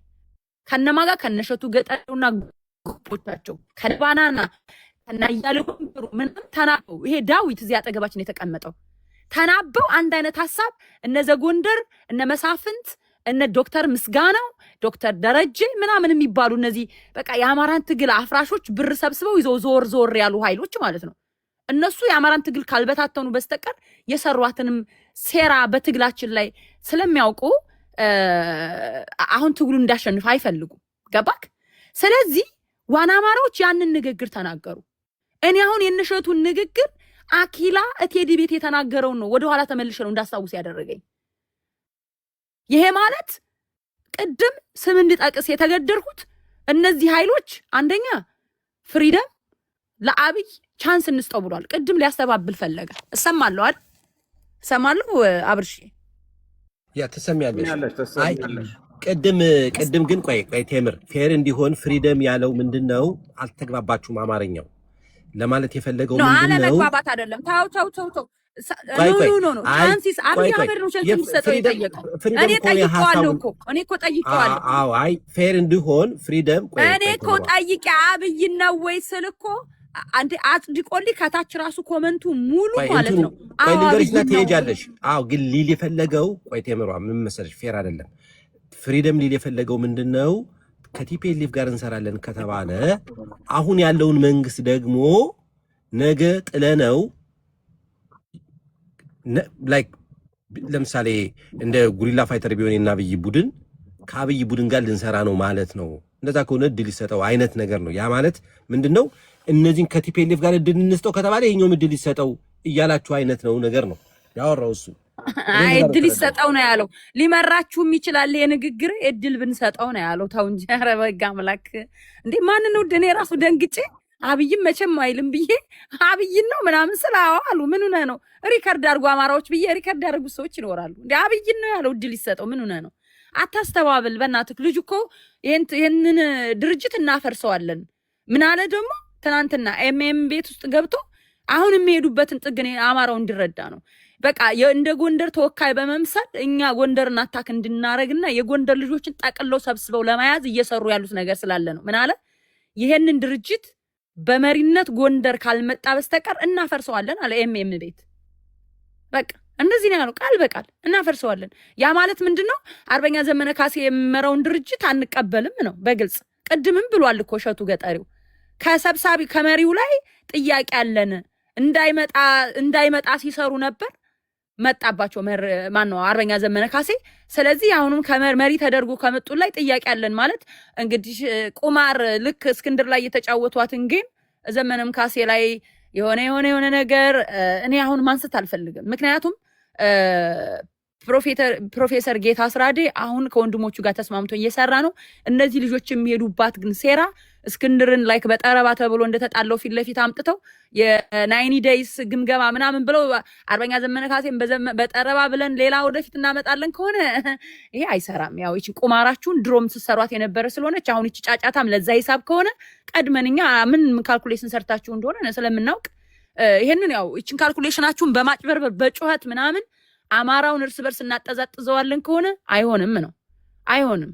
S8: ከነማጋ ከነሸቱ ገጠሩና ግቦቻቸው ከባናና ከናያለው ምን ተናበው ይሄ ዳዊት እዚህ አጠገባችን የተቀመጠው ተናበው አንድ አይነት ሐሳብ እነዘ ጎንደር እነ መሳፍንት እነ ዶክተር ምስጋናው ዶክተር ደረጀ ምናምን የሚባሉ እነዚህ በቃ የአማራን ትግል አፍራሾች ብር ሰብስበው ይዘው ዞር ያሉ ኃይሎች ማለት ነው። እነሱ የአማራን ትግል ካልበታተኑ በስተቀር የሰሯትንም ሴራ በትግላችን ላይ ስለሚያውቁ አሁን ትግሉ እንዳሸንፍ አይፈልጉም። ገባክ? ስለዚህ ዋና አማራዎች ያንን ንግግር ተናገሩ። እኔ አሁን የነሸቱን ንግግር አኪላ እቴዲ ቤት የተናገረውን ነው ወደ ኋላ ተመልሼ ነው እንዳስታውስ ያደረገኝ። ይሄ ማለት ቅድም ስም እንድጠቅስ የተገደርኩት እነዚህ ኃይሎች አንደኛ ፍሪደም ለአብይ ቻንስ እንስጠው ብሏል። ቅድም ሊያስተባብል ፈለገ። እሰማለሁ አይደል? እሰማለሁ አብርሽ
S1: ያ ተሰሚያለሽ። አይ ቅድም ግን ቆይ ቴምር ፌር እንዲሆን ፍሪደም ያለው ምንድነው? አልተግባባችሁም። አማርኛው ለማለት የፈለገው ምንድነው?
S8: አለመግባባት አይደለም። ታው ኖ ፍራንሲስ አብይ አህመድ ነው ሸልፍ ሰጠው የጠየቀው። እኔ ጠይቀዋለሁ ጠይቀዋለሁ።
S1: አዎ አይ ፌር እንዲሆን ፍሪደም
S8: እኔ እኮ ጠይቄ አብይ ነው ወይ ስል እኮ አንዴ አጽድቆልኝ ከታች ራሱ ኮመንቱ ሙሉ
S1: ቆይ
S8: ማለት
S1: እንትኑ
S8: ነው።
S1: ቆይ
S8: አዎ
S1: ልንገርሽና
S8: አብይ ነው።
S1: ትሄጃለሽ። አዎ ግን ሊል የፈለገው ቆይ ቴምሯ ምን መሰለሽ ፌር አይደለም። ፍሪደም ሊል የፈለገው ምንድነው ከቲፒኤልኤፍ ጋር እንሰራለን ከተባለ አሁን ያለውን መንግስት ደግሞ ነገ ጥለነው ላይክ ለምሳሌ እንደ ጉሪላ ፋይተር ቢሆን እና አብይ ቡድን ከአብይ ቡድን ጋር ልንሰራ ነው ማለት ነው። እንደዛ ከሆነ እድል ይሰጠው አይነት ነገር ነው። ያ ማለት ምንድነው እነዚህን ከቲፒኤልኤፍ ጋር እድል እንስጠው ከተባለ ይሄኛው እድል ይሰጠው እያላችሁ አይነት ነው ነገር ነው ያወራው እሱ።
S8: አይ እድል ይሰጠው ነው ያለው። ሊመራችሁም ይችላል የንግግር እድል ብንሰጠው ነው ያለው። ተው እንጂ ኧረ በጋ አምላክ እንዴ ማን ነው ደኔ ራሱ ደንግጬ አብይም መቼም አይልም ብዬ አብይን ነው ምናምን ስላው አሉ። ምን ሆነ ነው ሪከርድ አድርጎ አማራዎች ብዬ ሪከርድ ያደርጉ ሰዎች ይኖራሉ። እንዴ አብይን ነው ያለው እድል ይሰጠው ምን ሆነ ነው? አታስተባብል በእናትህ። ልጅ እኮ ይሄንን ድርጅት እናፈርሰዋለን ምን አለ ደግሞ ትናንትና ኤምኤም ቤት ውስጥ ገብቶ አሁን የሚሄዱበትን ጥግን አማራው እንዲረዳ ነው። በቃ እንደ ጎንደር ተወካይ በመምሰል እኛ ጎንደርን አታክ እንድናረግና የጎንደር ልጆችን ጠቅለው ሰብስበው ለመያዝ እየሰሩ ያሉት ነገር ስላለ ነው። ምን አለ ይሄንን ድርጅት በመሪነት ጎንደር ካልመጣ በስተቀር እናፈርሰዋለን አለ ኤምኤም ቤት። በቃ እንደዚህ ነው ያለው ቃል በቃል እናፈርሰዋለን። ያ ማለት ምንድነው? አርበኛ ዘመነ ካሴ የሚመራውን ድርጅት አንቀበልም ነው በግልጽ። ቅድምም ብሏል እኮ እሸቱ ገጠሪው ከሰብሳቢ ከመሪው ላይ ጥያቄ አለን እንዳይመጣ ሲሰሩ ነበር መጣባቸው ማን ነው አርበኛ ዘመነ ካሴ። ስለዚህ አሁንም ከመሪ ተደርጎ ከመጡ ላይ ጥያቄ አለን ማለት እንግዲህ ቁማር ልክ እስክንድር ላይ የተጫወቷትን ጌም ዘመነም ካሴ ላይ የሆነ ነገር እኔ አሁን ማንሳት አልፈልግም። ምክንያቱም ፕሮፌሰር ጌታ አስራዴ አሁን ከወንድሞቹ ጋር ተስማምቶ እየሰራ ነው። እነዚህ ልጆች የሚሄዱባት ግን ሴራ እስክንድርን ላይክ በጠረባ ተብሎ እንደተጣለው ፊት ለፊት አምጥተው የ90 ዴይስ ግምገማ ምናምን ብለው አርበኛ ዘመነ ካሴን በጠረባ ብለን ሌላ ወደፊት እናመጣለን ከሆነ ይሄ አይሰራም። ያው እቺ ቁማራችሁን ድሮም ትሰሯት የነበረ ስለሆነች አሁን እቺ ጫጫታም ለዛ ሂሳብ ከሆነ ቀድመንኛ ምን ካልኩሌሽን ሰርታችሁ እንደሆነ ስለምናውቅ ይሄንን ያው እቺን ካልኩሌሽናችሁን በማጭበርበር በጩኸት ምናምን አማራውን እርስ በርስ እናጠዛጥዘዋለን ከሆነ አይሆንም ነው አይሆንም።